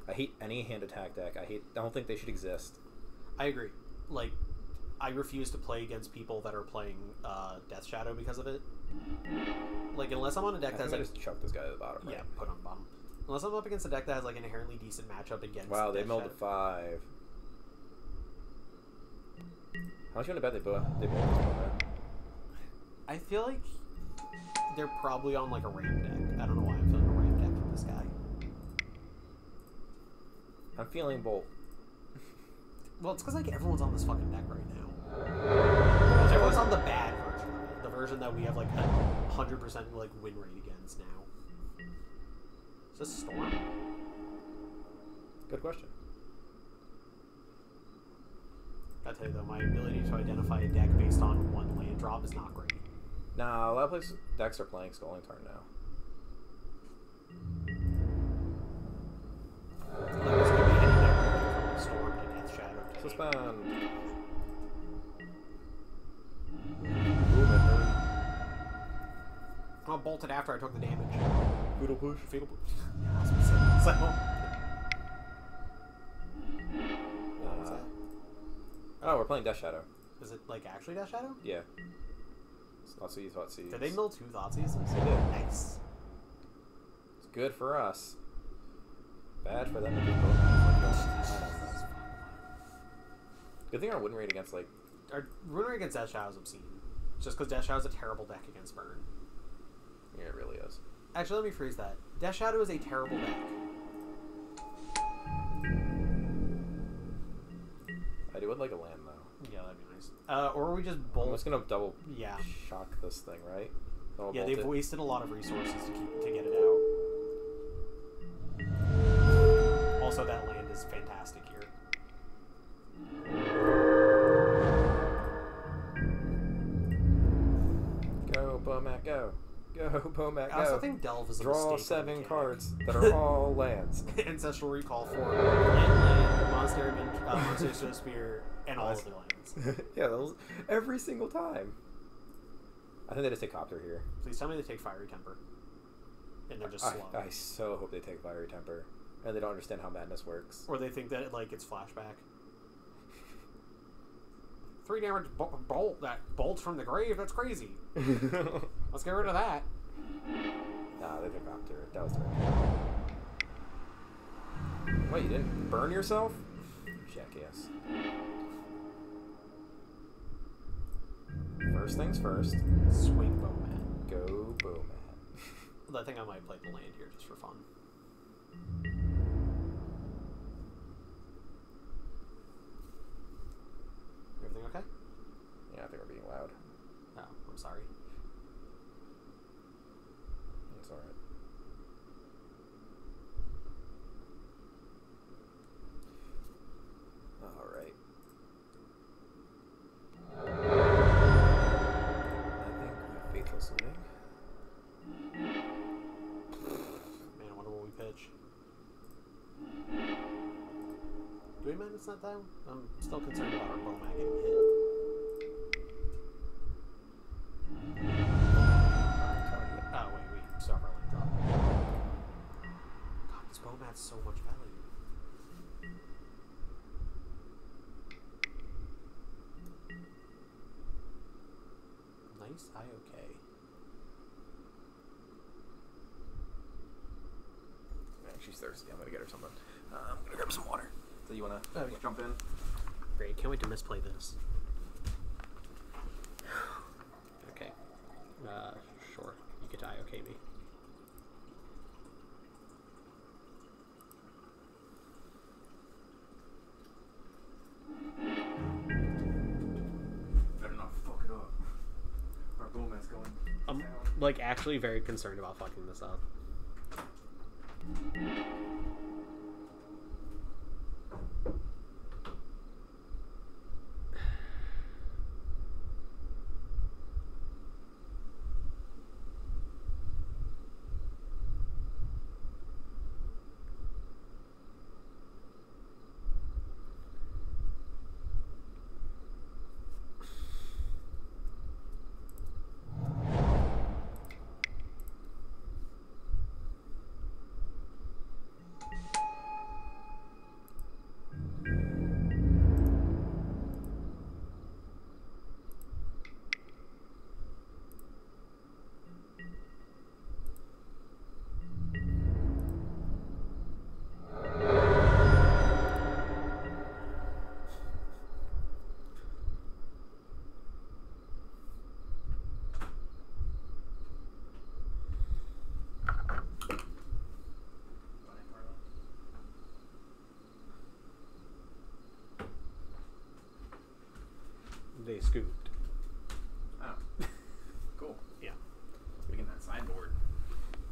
I hate any hand attack deck. I don't think they should exist. I agree. Like, I refuse to play against people that are playing Death Shadow because of it. Like, unless I'm on a deck I that's think I like, just chuck this guy to the bottom. yeah, Right? put on bottom. Unless I'm up against a deck that has like an inherently decent matchup against. Wow, they Death milled to Shadow. 5. How much you want to bet they both this one? I feel like they're probably on like a ramp deck. I don't know why I'm feeling a ramp deck from this guy. I'm feeling Bolt. Well, it's because like everyone's on this fucking deck right now. Everyone's on the bad version of it, the version that we have like 100% like win rate against now. Is this Storm? Good question. I tell you though, my ability to identify a deck based on 1 land drop is not great. Nah, a lot of decks are playing Sculling Tarn now. Like bolted after I took the damage. Fetal push. Fatal push. Yeah, I was gonna say that. So. What was that? Oh, we're playing Death Shadow. Is it like actually Death Shadow? Yeah. Thoughtseize. Did they mill 2 Thoughtseizes? They did. Nice. It's good for us. Bad for them to be Good thing our win rate against, like... Our win rate against Death Shadow is obscene. Just because Death Shadow is a terrible deck against Burn. Yeah, it really is. Actually, let me phrase that. Death Shadow is a terrible deck. I would like a land, though. Yeah, that'd be nice. Or we just bolt. I'm just gonna double Yeah. shock this thing, right? Double Yeah, bolt they've it. wasted a lot of resources to get it out. Also, that land is fantastic here. Go, Bomac, go. Go, Bomac, go. I also think Delve is a Draw mistake 7 cards that are all lands. Ancestral Recall for land, Monster Show Spear, and all of the lands. Yeah, those, every single time. I think they just take Copter here. Please tell me they take Fiery Temper. And they're just slow. I so hope they take Fiery Temper. And they don't understand how madness works. Or they think that like it's flashback. 3 damage bolt that bolts from the grave. That's crazy. Let's get rid of that. Nah, they took Copter. That was the right. Wait, you didn't burn yourself? Jackass. First things first. Swing Bowman. Go Bowman. I think I might play the land here just for fun. Everything okay? Yeah, I think we're being loud. Oh, I'm sorry. It's alright. Alright. I think we have Faithless Living. Man, I wonder what we pitch. Do we mind it's not down? I'm still concerned about our Bowman getting hit. Oh, wait, we still have our land drop. God, this Bowman's so much value. Nice IOK. Man, she's thirsty. I'm gonna get her something. I'm gonna grab some water. So you wanna jump in? Great, can't wait to misplay this. Okay. Sure. You get to IOK me. Better not fuck it up. Our Bowman's going. I'm like actually very concerned about fucking this up. They scooped. Oh. Cool. Yeah. We get that sideboard.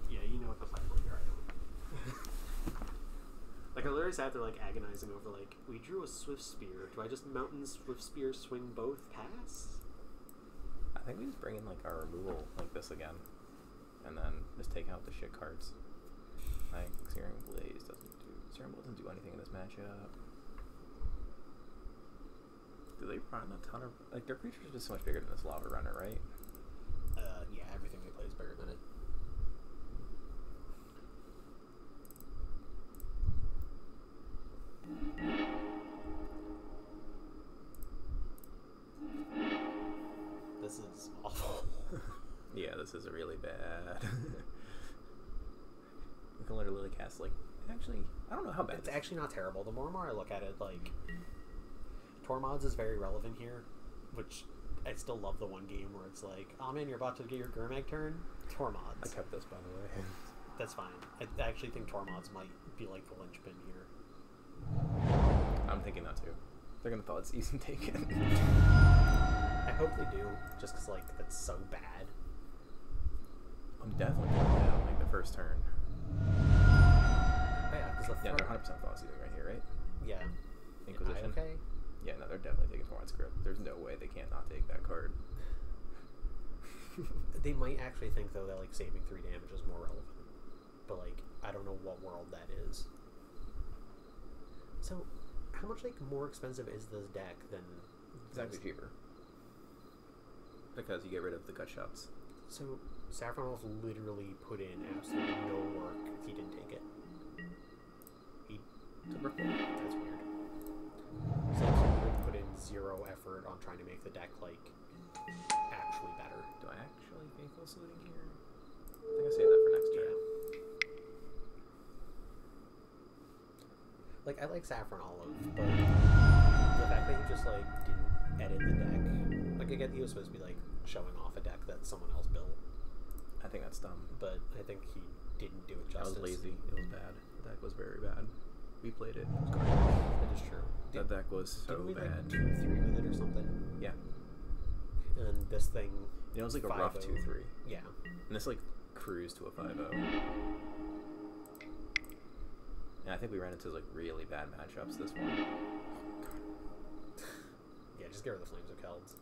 Yeah, you know what the sideboard here I don't. Like I literally sat there like agonizing over like, we drew a Swift Spear. Do I just Mountain Swift Spear swing both pass? I think we just bring in like our removal like this again. And then just take out the shit cards. Like Searing Blaze doesn't do anything in this matchup. Do they run a ton of like their creatures are just so much bigger than this lava runner, right? Yeah, everything they play is bigger than it. this is really bad. We can literally cast, like, actually, I don't know how bad It's actually not terrible. The more and more I look at it, like, Tormods is very relevant here, which I still love the one game where it's like, oh man, you're about to get your Gurmag turn? Tormods. I kept this, by the way. That's fine. I actually think Tormods might be like the linchpin here. I'm thinking that too. They're gonna thought it's easy taken. I hope they do, just because, like, that's so bad. I'm definitely gonna get out, like, the first turn. Yeah, because Yeah, they're 100% thought seizing right here, right? Yeah. Inquisition. Okay. Yeah, no, they're definitely taking Tormod's Script. There's no way they can't not take that card. They might actually think, though, that, like, saving 3 damage is more relevant. But, like, I don't know what world that is. So, how much, like, more expensive is this deck than... It's actually cheaper. Because you get rid of the gut shots. So, Saffron Wolf literally put in absolutely no work if he didn't take it. He took it. That's weird. So, he literally put in 0 effort on trying to make the deck, like, actually better. Do I actually Faithful Saluting here? I think I saved that for next turn. Yeah. Like, I like Saffron Olive, but the fact that he just, like, didn't edit the deck. Like, I get he was supposed to be, like, showing off a deck that someone else built. I think that's dumb. But I think he didn't do it justice. I was lazy. It was bad. The deck was very bad. We played it. It was garbage. That is true. That deck was so Didn't we, bad. like, 2-3 with it or something? Yeah. And this thing... You know, it was like a rough 2-3. Yeah. And this, like, cruised to a 5-0. And I think we ran into, like, really bad matchups this one. Oh, God. Yeah, just get rid of the Flames of Kelds.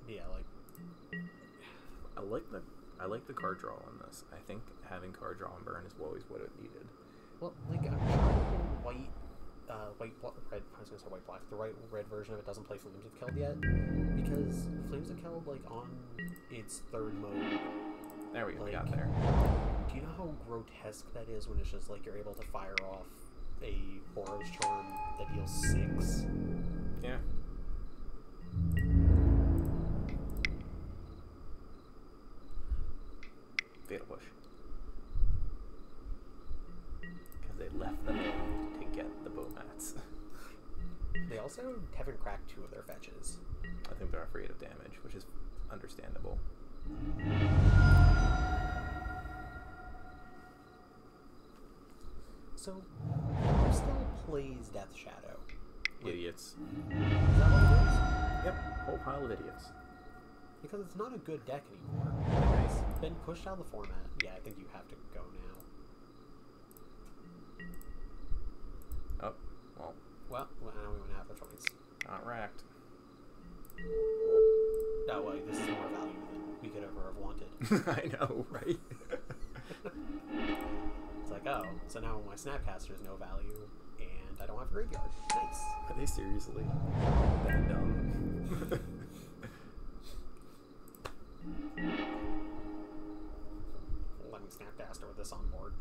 Yeah, like... I like the card draw on this. I think having card draw and burn is always what it needed. Well, like, I'm sure red, I was gonna say white black. The red version of it doesn't play Flames of Keld yet, because Flames of Keld, like, on its 3rd mode. There we go. Like, We got there. Do you know how grotesque that is when it's just like you're able to fire off a Boros Charm that deals 6? Yeah. Fatal Push. Because they left them in to get the bow mats. They also haven't cracked 2 of their fetches. I think they're afraid of damage, which is understandable. So, who still plays Death Shadow? Idiots. Is that what it is? Yep. Whole pile of idiots. Because it's not a good deck anymore. Nice. It's been pushed out of the format. Yeah, I think you have to go now. Oh, well. Well, now we won't have a choice. Not racked. Oh, well, this is more value than we could ever have wanted. I know, right? It's like, oh, so now my Snapcaster is no value, and I don't have a graveyard. Nice. Are they seriously that dumb? Let me Snapcaster with this on board.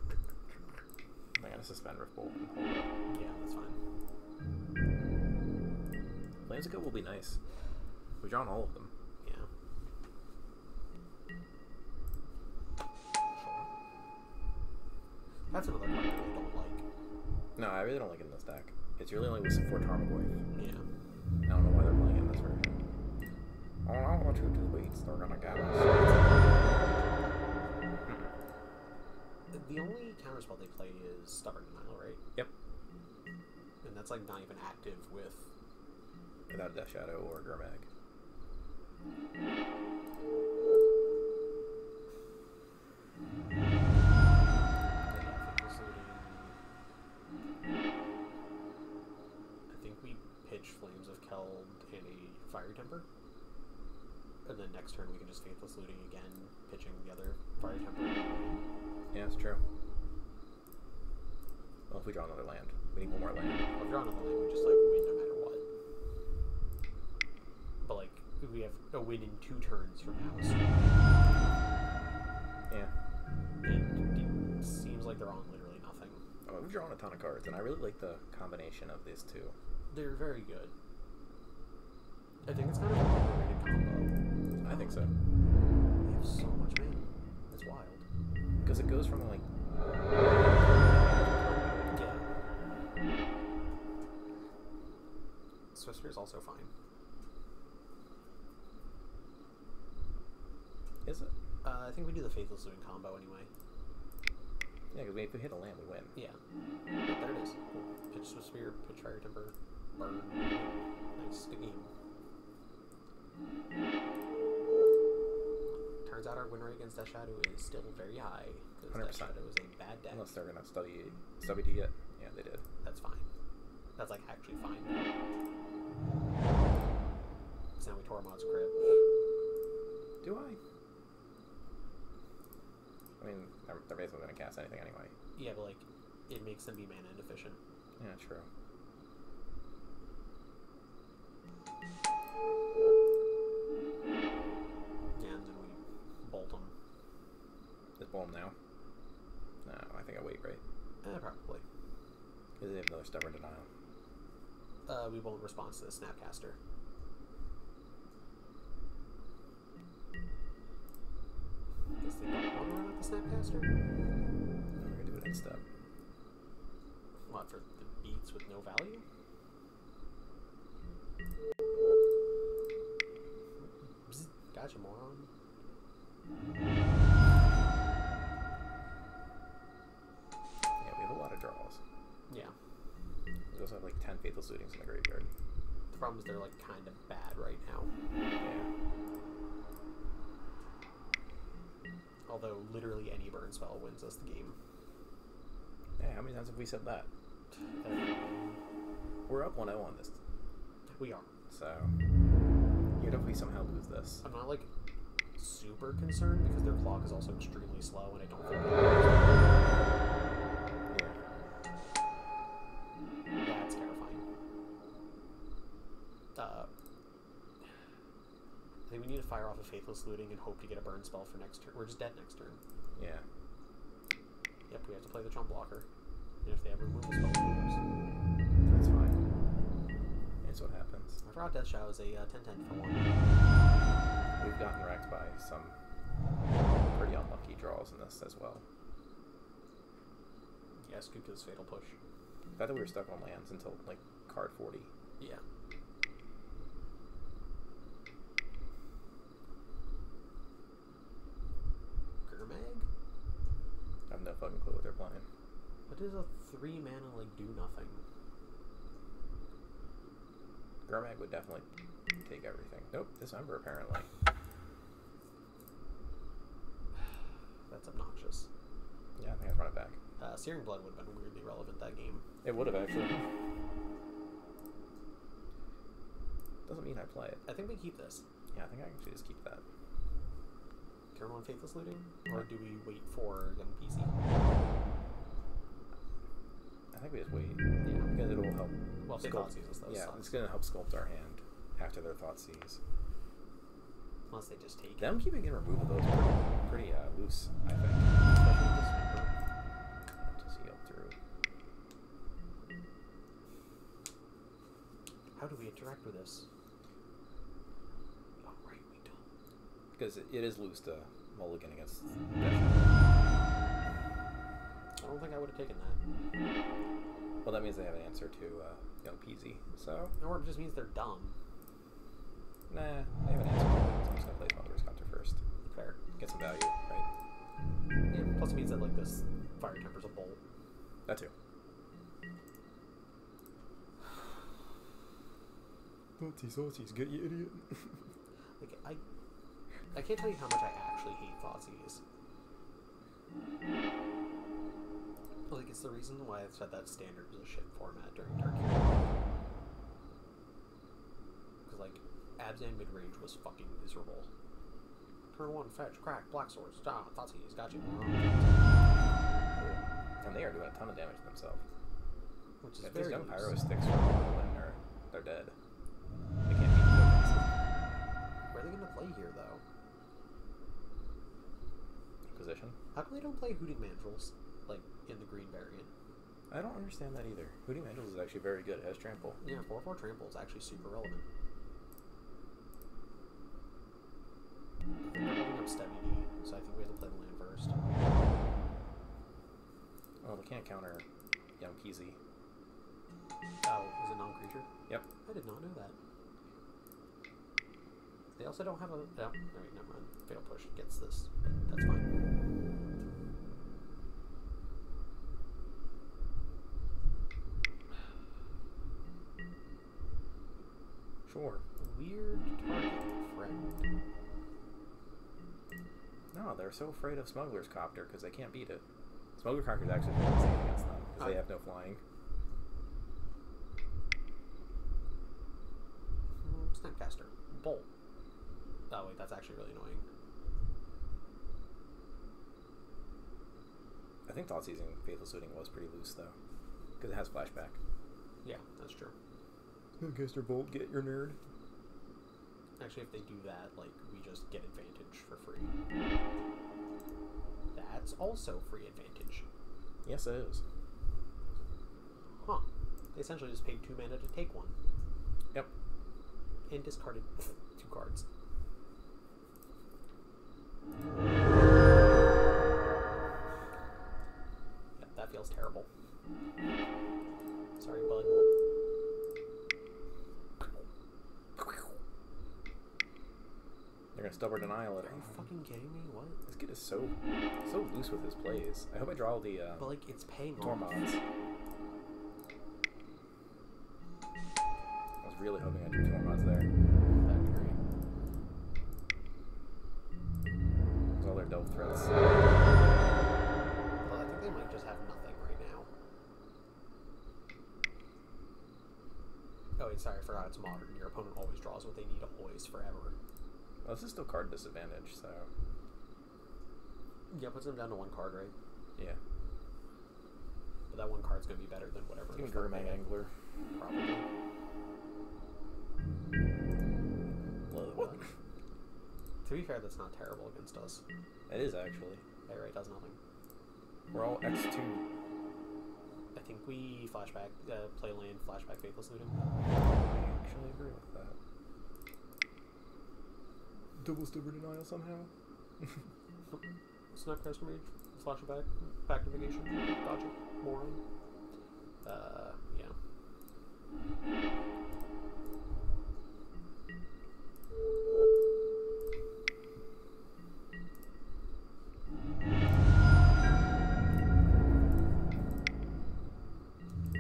I gotta suspend Rift Bolt and hold up. Yeah, that's fine. Lansica will be nice. We've drawn all of them. Yeah. Sure. That's another card I really don't like. No, I really don't like it in this deck. It's really only with for Tarmogoyf. Yeah. I don't know why they're playing it in this version. Oh, I want you to beats. They're gonna get us. The only counterspell they play is Stubborn Denial, right? Yep. And that's, like, not even active with... Without Death Shadow or Gurmag. I think we pitch Flames of Keld and a Fiery Temper. And then next turn we can just Faithless Looting again, pitching the other Fiery Temper. Yeah, that's true. Well, if we draw another land, we need one more land. Well, if we draw another land, we just, like, win no matter what. But, like, we have a win in 2 turns from now, so... Yeah. And it seems like they're on literally nothing. Oh, we've drawn a ton of cards, and I really like the combination of these two. They're very good. I think it's kind of an underrated combo. I think so. We have so much mana. It's wild. Because it goes from, like... Yeah. Swiftspear is also fine. Is it? I think we do the Faithless Looting combo anyway. Yeah, because if we hit a land, we win. Yeah. There it is. Cool. Pitch Swiftspear, pitch Fire Timber, burn. Nice. Good game. Turns out our win rate against Death Shadow is still very high, because Death 100%. Shadow is a bad deck. Unless they're going to study it. Yeah, they did. That's fine. That's like actually fine. So now we Tormod's Crypt. Do I? I mean, they're basically going to cast anything anyway. Yeah, but like, it makes them be mana inefficient. Yeah, true. Yeah, and then we bolt them. Just bowl them now? No, I think I wait, right? Probably. Because they have another Stubborn Denial. We won't respond to the Snapcaster. Guess they don't want to run out the Snapcaster? No, we're going to do it next step. What, for the beats with no value? Bzz, gotcha, moron. Yeah, we have a lot of draws. Yeah. We also have like 10 Faithless Lootings in the graveyard. The problem is they're like kind of bad right now. Yeah. Although literally any burn spell wins us the game. Yeah, how many times have we said that? We're up 1-0 on this. We are. So, even if we somehow lose this. I'm not like super concerned because their clock is also extremely slow and I don't think that's terrifying. I think we need to fire off a Faithless Looting and hope to get a burn spell for next turn. We're just dead next turn. Yeah. Yep, we have to play the Chump Blocker. And if they ever remove the spell, we lose. That's fine. It's what happens. I forgot Death Shadow is a 10/10 for 1. We've gotten wrecked by some pretty unlucky draws in this as well. Yeah, Scoop to this Fatal Push. I thought we were stuck on lands until like card 40. Yeah. Gurmag? I have no fucking clue what they're playing. What does a 3 mana like do nothing? Gurmag would definitely take everything. Nope, December apparently. That's obnoxious. Yeah, I think I'd run it back. Searing Blood would have been weirdly relevant that game. It would have actually. Doesn't mean I play it. I think we keep this. Yeah, I think I can actually just keep that. Care on Faithless Looting? Or do we wait for Young PC? I think we just wait. Yeah. Because it'll help. Well, if they thought seize us, those yeah, sucks. it's going to help sculpt our hand after their thought seize. Unless they just take it. Them keeping in removal those pretty loose, I think. Especially this member. Just heal through. How do we interact with this? Oh, right, we don't. Because it is loose to mulligan against. I don't think I would have taken that. Well, that means they have an answer to Young Peasy. So, Or it just means they're dumb. nah, they have an answer to it. So I'm just gonna play Mother's Counter first. Fair. Get some value, right? Yeah, plus it means that like this Fire Temper's a bolt. That too. Saucy's good, you idiot. Like I can't tell you how much I actually hate Thoughtseize. Like it's the reason why I've said that standard was a shit format during Turkey. Because like Abzan mid-range was fucking miserable. Turn 1, fetch, crack, black swords, Thoughtseize, got you. And they are doing a ton of damage to themselves. Which is If very these young loose. pyro sticks from when they're dead. They can't beat the tokens. Where are they gonna play here though? Position. How come they don't play Hooting Mandrills like in the green variant? I don't understand that either. Hooting Angels is actually very good. It has trample. Yeah, 4/4 trample is actually super relevant. They're holding up Stevie D, so I think we have to play the land first. Oh, they can't counter Young Peasy. Oh, is it non-creature? Yep. I did not know that. They also don't have a... Oh, alright, never mind. Fatal Push gets this, but that's fine. Sure. Weird target, friend. No, they're so afraid of Smuggler's Copter because they can't beat it. Smuggler's Copter is actually really insane against them because they have no flying. Snapcaster. Bolt. Oh wait, that's actually really annoying. I think Thoughtseizing Faithless Looting was pretty loose though, because it has flashback. Yeah, that's true. Snapcaster Bolt, get your nerd. Actually, if they do that, like, we just get advantage for free. That's also free advantage. Yes, it is. Huh. They essentially just paid 2 mana to take one. Yep. And discarded 2 cards. Yeah, that feels terrible. Sorry, bud. They're gonna Stubborn Denial it. Are you fucking kidding me? What? This kid is so loose with his plays. I hope I draw all the But, like, it's paying off. Tormods. I was really hoping I drew Tormods there. That'd be great. Because all their double threats. Well, I think they might just have nothing right now. Oh, wait, sorry, I forgot it's modern. Your opponent always draws what they need, always, forever. Well, this is still card disadvantage, so... Yeah, puts them down to 1 card, right? Yeah. But that 1 card's gonna be better than whatever. Even Gurmang Angler. Probably. What? To be fair, that's not terrible against us. It is, actually. Hey, right, does nothing. We're all X2. I think we flashback, play land, flashback Faithless Looting. I actually agree with that. Double Stubborn Denial somehow? Snapcaster Mage, flashback, back navigation, gotcha, moron. Yeah.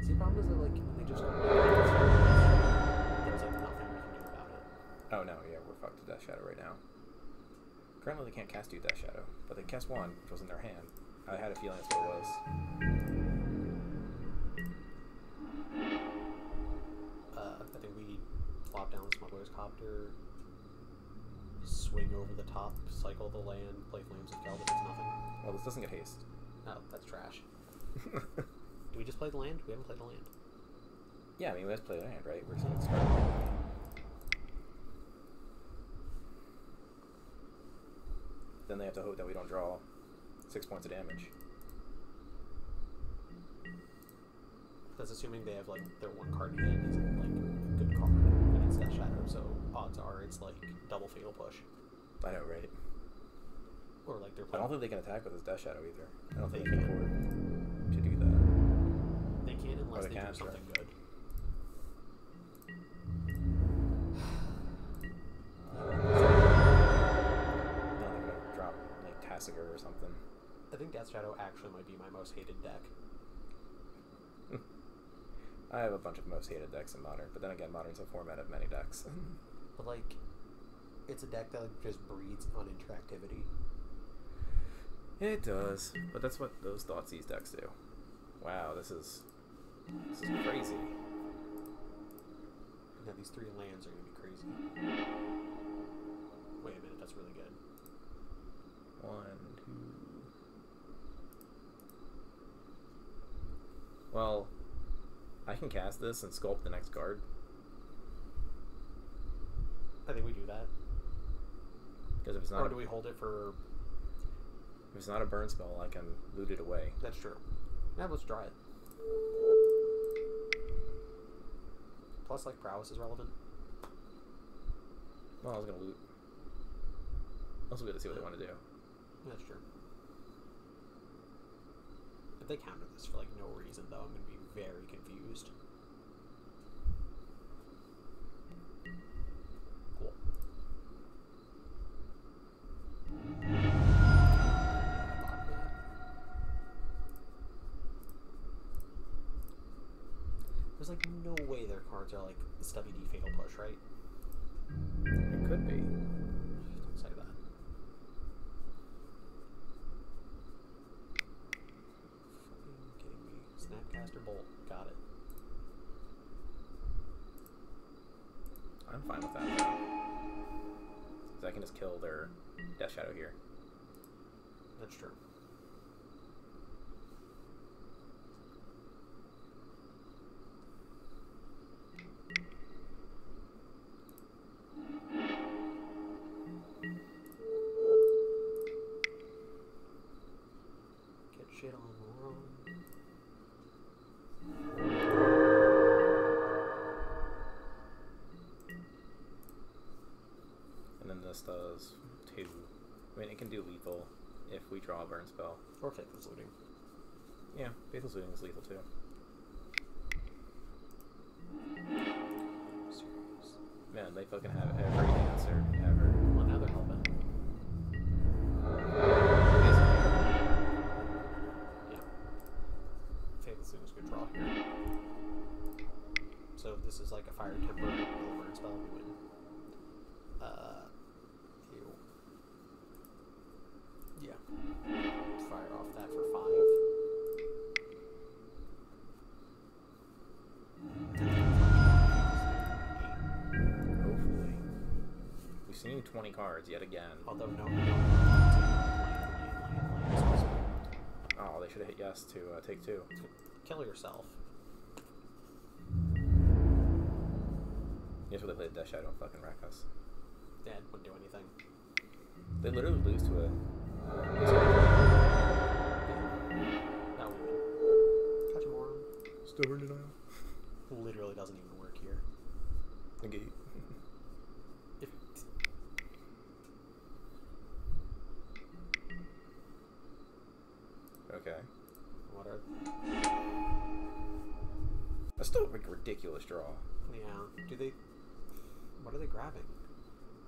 See, the problem is that, like, when they just there's, like, nothing we can do about it. Oh no, yeah, we're fucked to Death Shadow right now. Currently they can't cast 2 Death Shadow, but they cast 1, which was in their hand. I had a feeling that's what it was. I think we plop down the Smuggler's Copter, swing over the top, cycle the land, play Flames of Geld if it's nothing. Well, this doesn't get haste. Oh, that's trash. Do we just play the land? We haven't played the land. Yeah, I mean, we have to play the hand, right? We're just going to start. Then they have to hope that we don't draw 6 points of damage. That's assuming they have, like, their 1 card in hand isn't, like, a good card against Death Shadow, so odds are it's, like, double Fatal Push. I know, right? Or, like, they're I playing... don't think they can attack with this Death Shadow either. I don't think They they can can. afford to do that. They can unless they they can, do something sure. good. No, they're going to drop, like, Tassiger or something. I think Death Shadow actually might be my most hated deck. I have a bunch of most hated decks in Modern, but then again, Modern's a format of many decks. But, like, it's a deck that, like, just breeds on interactivity. It does, but that's what those Thoughtseize decks do. Wow, this is crazy. Now these 3 lands are gonna be crazy. Wait a minute, that's really good. 1, 2. Well, I can cast this and sculpt the next card. I think we do that. Because if it's not, Or do we hold it for... if it's not a burn spell, I can loot it away. That's true. Yeah, let's draw it. Plus, like, prowess is relevant. Well, I was gonna loot. Also good to see what they want to do. That's true. If they counter this for, like, no reason, though, I'm gonna be very confused. Cool. There's like no way their cards are like Stubby D Fatal Push, right? It could be. Don't say that. Fucking kidding me. Snapcaster Bolt. Got it. I'm fine with that, though. Because I can just kill their Death Shadow here. That's true. Get shit on wrong. And then this does 2. I mean, it can do lethal if we draw a burn spell. Or Faithless Looting. Yeah, Faithless Looting is lethal too. Man, they fucking have every answer ever. Well, now they're hellbent. Yeah. Faithless Looting is a good draw here. So if this is like a Fire Timber or a burn spell, we win. Ew. Yeah. Fire off that for 5. Hopefully. We've seen 20 cards yet again. Although no. Oh, they should have hit yes to take 2. Kill yourself. Yes, where they played Death Shadow and fucking wreck us. Dad wouldn't do anything. They literally lose to a... That would win. Catch a moron. Stubborn denial. Literally doesn't even work here. Negate. If Okay. what are? That's still like a ridiculous draw. Yeah. Do they? What are they grabbing?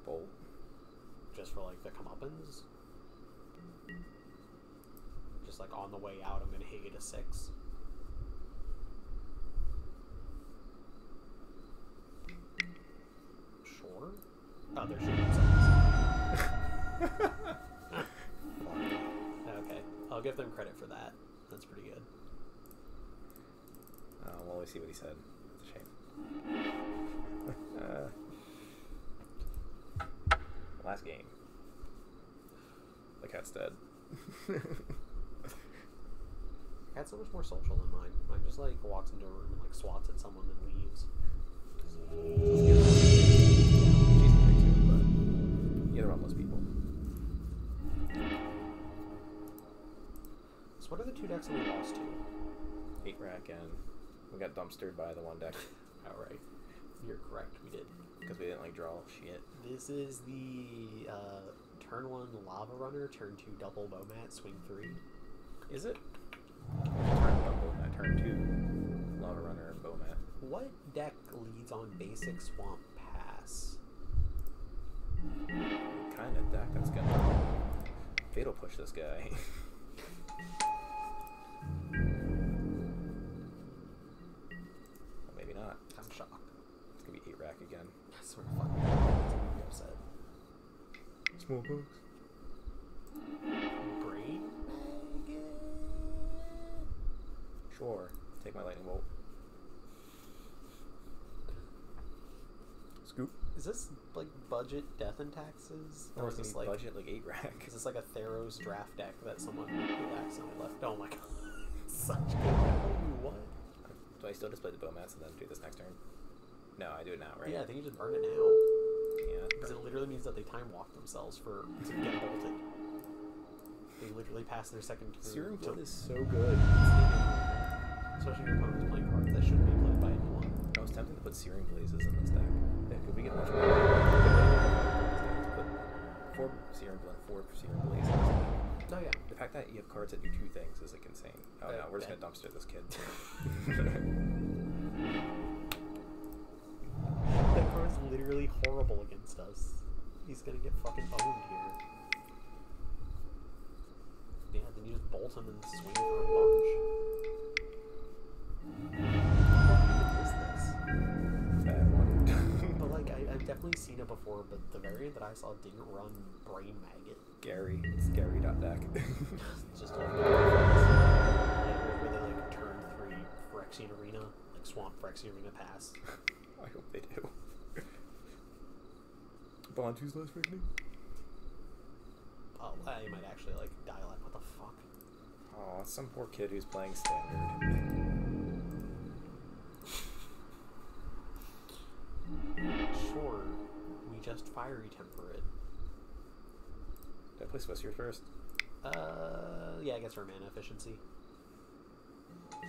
Bolt. Just for like the comeuppance? Just like on the way out, I'm gonna hit you to 6. Sure. Oh, they're shooting themselves. Okay, I'll give them credit for that. That's pretty good. We'll always see what he said. It's a shame. Last game. The cat's dead. Cat's so much more social than mine. Mine just like walks into a room and like swats at someone and leaves. She's a big too, but either one of those people. So what are the 2 decks that we lost to? 8 rack and we got dumpstered by the 1 deck Alright. You're correct, we did. because we didn't like draw shit. This is the turn 1 Lava Runner, turn 2 Double Bowmat, swing 3. Is it? Turn 1 Bowmat, turn 2 Lava Runner, Bowmat. What deck leads on basic Swamp Pass? Kind of deck that's gonna fatal push this guy. Well, maybe not. I'm shocked. It's gonna be 8 rack again. I swear to fuck. I'm be upset. Smallpox. Brain? Sure. Take my lightning bolt. Scoop. Is this like budget death and taxes? Or Or is is this like like budget like 8 rack? is this like a Theros draft deck that someone accidentally left? Oh my god. Such good value. What? Do I still display the Bowmats and then do this next turn? No, I do it now, right? Yeah, I think you just burn it now. Yeah. Because it literally means that they time walk themselves to get bolted. They literally pass their second turn. Searing to- Blood is so good. Especially if your opponent is playing cards that shouldn't be played by anyone. I was tempted to put Searing Blazes in this deck. Yeah, could we get much more? Put 4 Searing Blazes. Oh yeah. The fact that you have cards that do 2 things is like insane. Oh no, we're just gonna dumpster this kid. That card's literally horrible against us. He's gonna get fucking owned here. Yeah, then you just bolt him and swing for a bunch. What is this? Bad one. But like, I've definitely seen it before, but the variant that I saw didn't run Brain Maggot. Gary. It's Gary.deck. Just like, where they like turn 3 Phyrexian Arena, like Swamp Phyrexian Arena pass. I hope they do. Bond 2's last reckoning? Oh, I might actually like dial up. What the fuck? Aw, some poor kid who's playing standard. Sure, we just fiery temper it. Did I play Swiftspear first? Yeah, I guess for mana efficiency.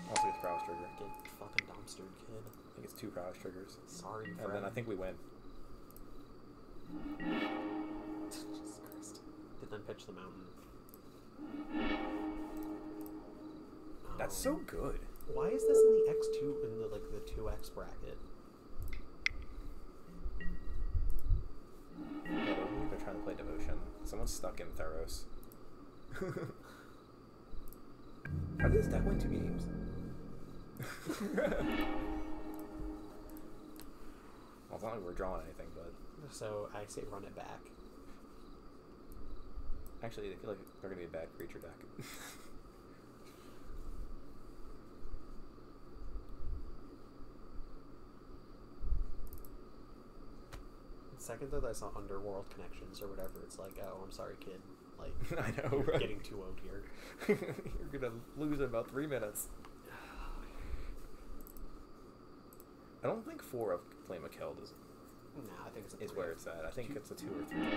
Also gets Prowess Trigger. Get fucking dumpstered, kid. I think it's 2 Prowess Triggers. Sorry, And friend. then I think we win. Jesus Christ. Did then pitch the mountain. That's so good. Why is this in the X2 in the like the 2X bracket? Yeah, they're trying to play Devotion. Someone's stuck in Theros. How did this deck win 2 games? Well, it's not like we're drawing anything, but... So I say run it back. Actually, I feel like they're going to be a bad creature deck. The second that I saw Underworld Connections or whatever, it's like, oh, I'm sorry, kid. Like, I know, you're right? getting too old here. You're going to lose in about 3 minutes. I don't think 4 of Flame of Keld is I think it's a 3. where it's at. I think it's a 2 or 3. 2 or 3,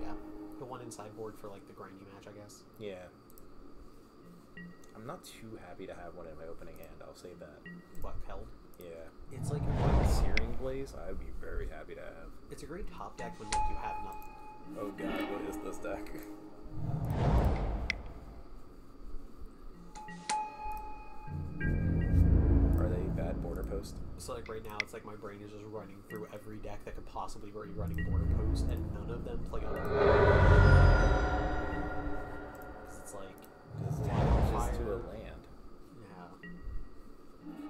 yeah. The one inside board for like the grindy match, I guess. Yeah. I'm not too happy to have one in my opening hand, I'll say that. What, Keld? Yeah. It's like Searing Blaze, I would be very happy to have. it's a great top deck when like you have nothing. Oh god, what is this deck? Are they bad border post? So like right now, it's like my brain is just running through every deck that could possibly be running border post, and none of them play Underworld. It's like Just Wildfire. to a land.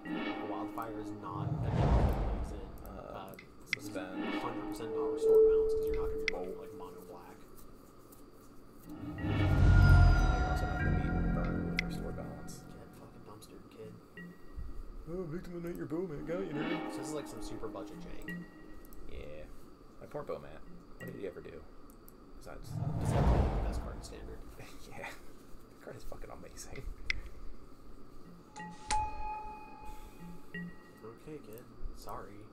Yeah. Wildfire is not a deck that plays it. Suspend. 100% not restore balance because you're not going to be running like mono black. You're also not going to be burned with restore balance. Get fucking dumpstered, kid. Oh, victim of night, your bowman got you, nerd. So this is like some super budget jank. Yeah. My poor bowman. What did he ever do? Besides... Just have to be like the best card in standard. Yeah. The card is fucking amazing. Okay, kid. Sorry.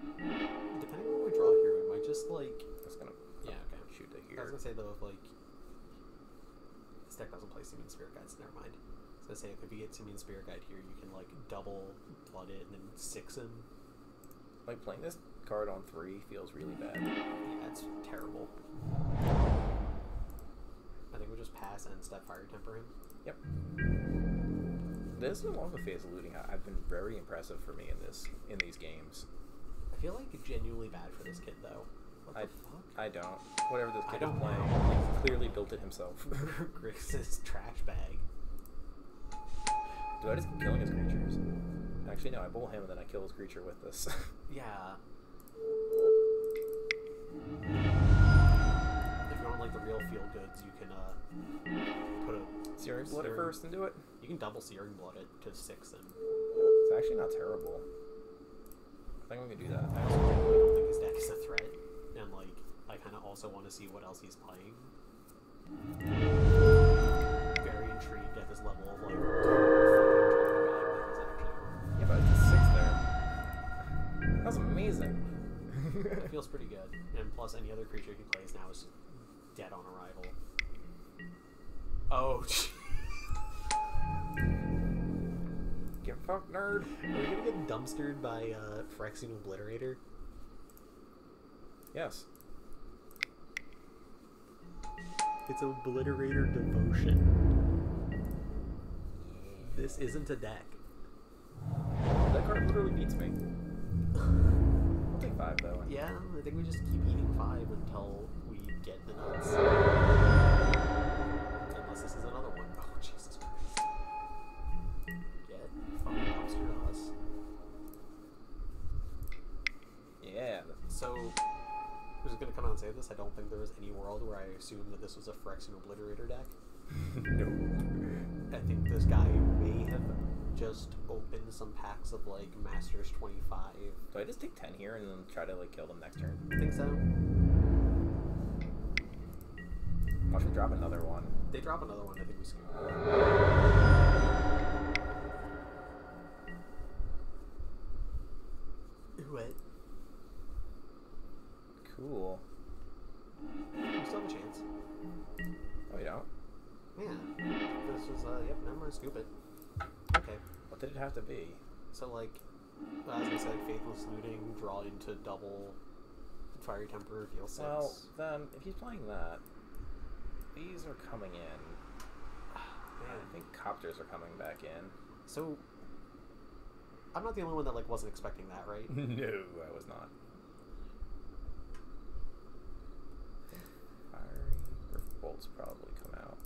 Depending on what we draw here, we might just like... That's gonna Yeah, okay. shoot to I was here. gonna say though, if like this deck doesn't play Simian Spirit Guide, so never mind. I was gonna say if we get Simian Spirit Guide here, you can like double blood it and then 6 him. Like, playing this card on 3 feels really bad. Yeah, it's terrible. I think we'll just pass and step Fire Temper him. Yep. This along with Phase of Looting have been very impressive for me in these games. I feel like genuinely bad for this kid though. What the fuck? I don't. Whatever this I kid don't is playing, know. he clearly built it himself. Grix's trash bag. Do I just keep killing his creatures? Actually, no. I bowl him and then I kill his creature with this. Yeah. If you want like the real feel goods, you can put a Searing Blood it first and do it. You can double Searing Blood it to 6 him. It's actually not terrible. I think I'm gonna do that. I also genuinely don't think his deck is a threat, and like I kind of also want to see what else he's playing. Very intrigued at this level of like Yeah, but it's a 6 there. That was amazing. it feels pretty good, and plus any other creature he plays now is dead on arrival. Oh, Get fucked, nerd. are we gonna get dumpstered by Phyrexian Obliterator? Yes. It's Obliterator Devotion. This isn't a deck. That card literally beats me. I'll take 5 though. Yeah, I think we just keep eating 5 until we get the nuts. Unless this is another one. Oh, Jesus Christ. Get fucking dumpster to us. Yeah. So, I'm just gonna come out and say this. I don't think there was any world where I assumed that this was a Phyrexian Obliterator deck. No. I think this guy may have just opened some packs of like Masters 25. Do I just take 10 here and then try to like kill them next turn? I think so. Watch them drop another one. They drop another one. I think we scoop. What? Cool. We still have a chance. Oh, you don't? Yeah. This was yep. Never mind. Scoop it. Okay. What did it have to be? So like, as I said, Faithless Looting, draw into double, Fiery Temper, deal 6. Well, then, if he's playing that, these are coming in. Man. I think Copters are coming back in. So, I'm not the only one that like wasn't expecting that, right? No, I was not. Fiery Bolts probably come out.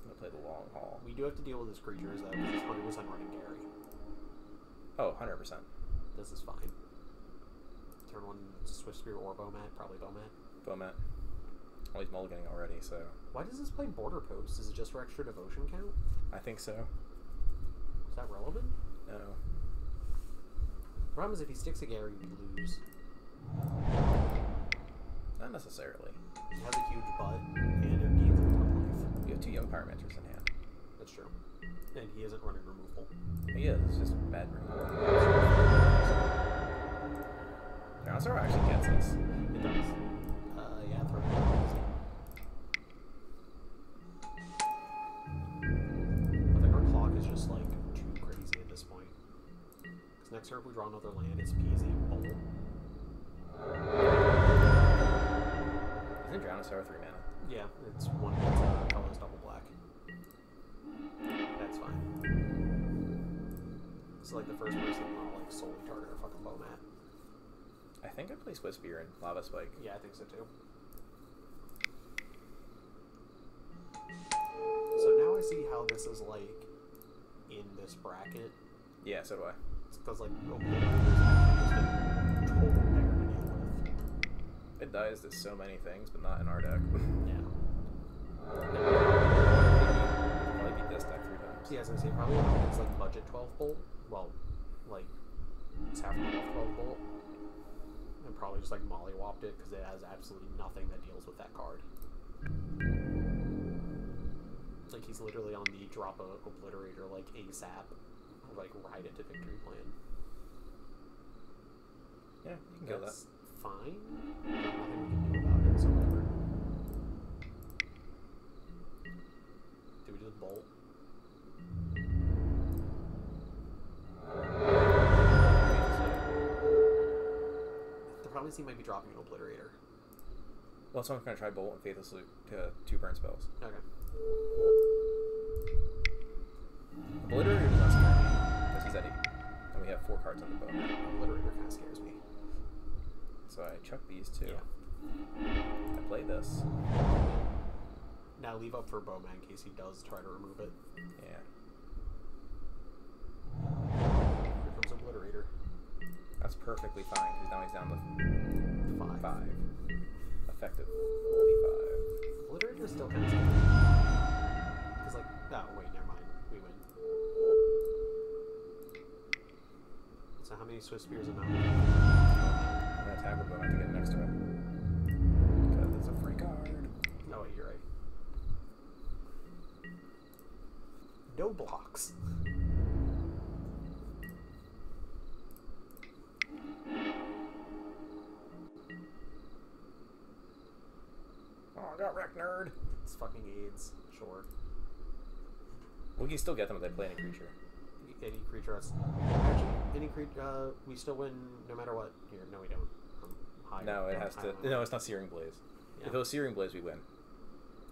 I'm gonna play the long haul. We do have to deal with his creatures though, because it's 100% running Gary. Oh, 100%. This is fine. Turn 1 Swift Spear or Bomat, probably Bomat. Bomat. Well, he's mulliganing already, so... Why does this play Border Post? Is it just for extra devotion count? I think so. Is that relevant? No. The problem is if he sticks a Gary, we lose. Not necessarily. He has a huge butt, and it gains a ton of life. You have 2 Young Pyromancers in hand. That's true. And he isn't running removal. He is, it's just bad removal. Tyrannosaur actually gets us. It does. Yeah, throw it. I think our clock is just like too crazy at this point. Because next turn if we draw another land, it's peasy. Bolt. Isn't Tyrannosaur 3 mana? Yeah, it's one colorless double black. That's fine. It's like the first person I'll like solely target our fucking Bomat. I think I play Swiss Spear and Lava Spike. Yeah, I think so too. So now I see how this is like in this bracket. Yeah, so do I. It's because like Obliterator is actually just a total nightmare to deal with. It dies to so many things, but not in our deck. Yeah. Probably beat this deck 3 times. See, as I say, probably when it's like budget 12 bolt. Well, like it's half of 12 bolt. And probably just like mollywopped it because it has absolutely nothing that deals with that card. Like he's literally on the drop a Obliterator like ASAP, or like ride it to victory plan. Yeah, you can kill that. That's fine. There's nothing we can do about it, so whatever. Do we just bolt? The problem is he might be dropping an Obliterator. Well, so I'm going to try Bolt and Faithless Loot to 2 burn spells. Okay. Obliterator does not scare me, because he's at 8. And we have 4 cards on the boat. Obliterator kind of scares me. So I chuck these 2. Yeah. I play this. Now leave up for Bowman in case he does try to remove it. Yeah. Here comes Obliterator. That's perfectly fine, because now he's down to 5. Effective. Only 5. Obliterator is still kind of scary. Because like, oh wait, never mind. We win. So how many Swiss Spears am I? I'm going to attack with Bowman to get next to it. Because it's a free card. Oh wait, you're right. No blocks. Oh, I got wrecked, nerd. It's fucking AIDS. Sure. We can still get them if they play any creature. Any creature that's actually any creature we still win no matter what. Here, no, we don't. No, it has to. No, it's not Searing Blaze. Yeah. If it was Searing Blaze, we win.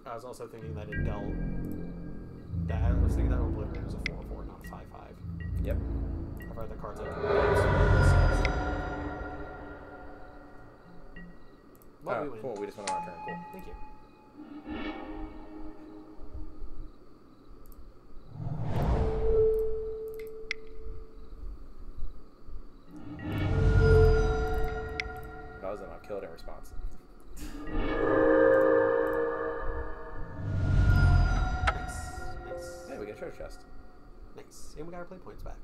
I was also thinking that it dealt. I was thinking that Obliterate is a 4/4, not a 5/5. Yep. I've read the cards like. Well, we win. Cool. We just went on our turn. Cool. Thank you. If I was them, I'd kill it in response. Nice. Hey, we got a treasure chest. Nice. And we got our play points back.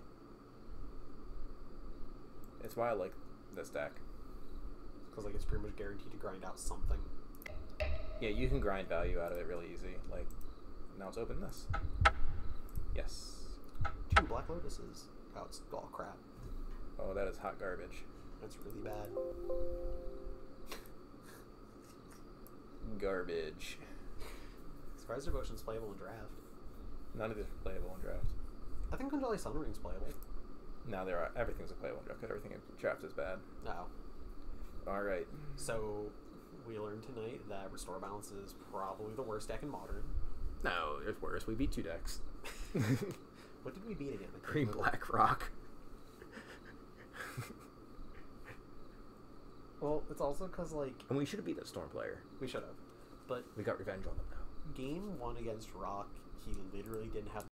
It's why I like this deck. Because like it's pretty much guaranteed to grind out something. Yeah, you can grind value out of it really easy. Like, now let's open this. Yes. 2 Black Lotuses. Oh, it's all crap. Oh, that is hot garbage. That's really bad. Garbage. Surprise Devotion's playable in draft. None of this is playable in draft. I think Conjali Sunring's playable. Now everything's a playable in draft because everything in draft is bad. No. Alright. So, we learned tonight that Restore Balance is probably the worst deck in Modern. No, it's worse. We beat 2 decks. What did we beat again? Green Black Rock. Well, it's also because, like... And we should have beat that Storm player. We should have. But... We got revenge on them now. Game 1 against Rock, he literally didn't have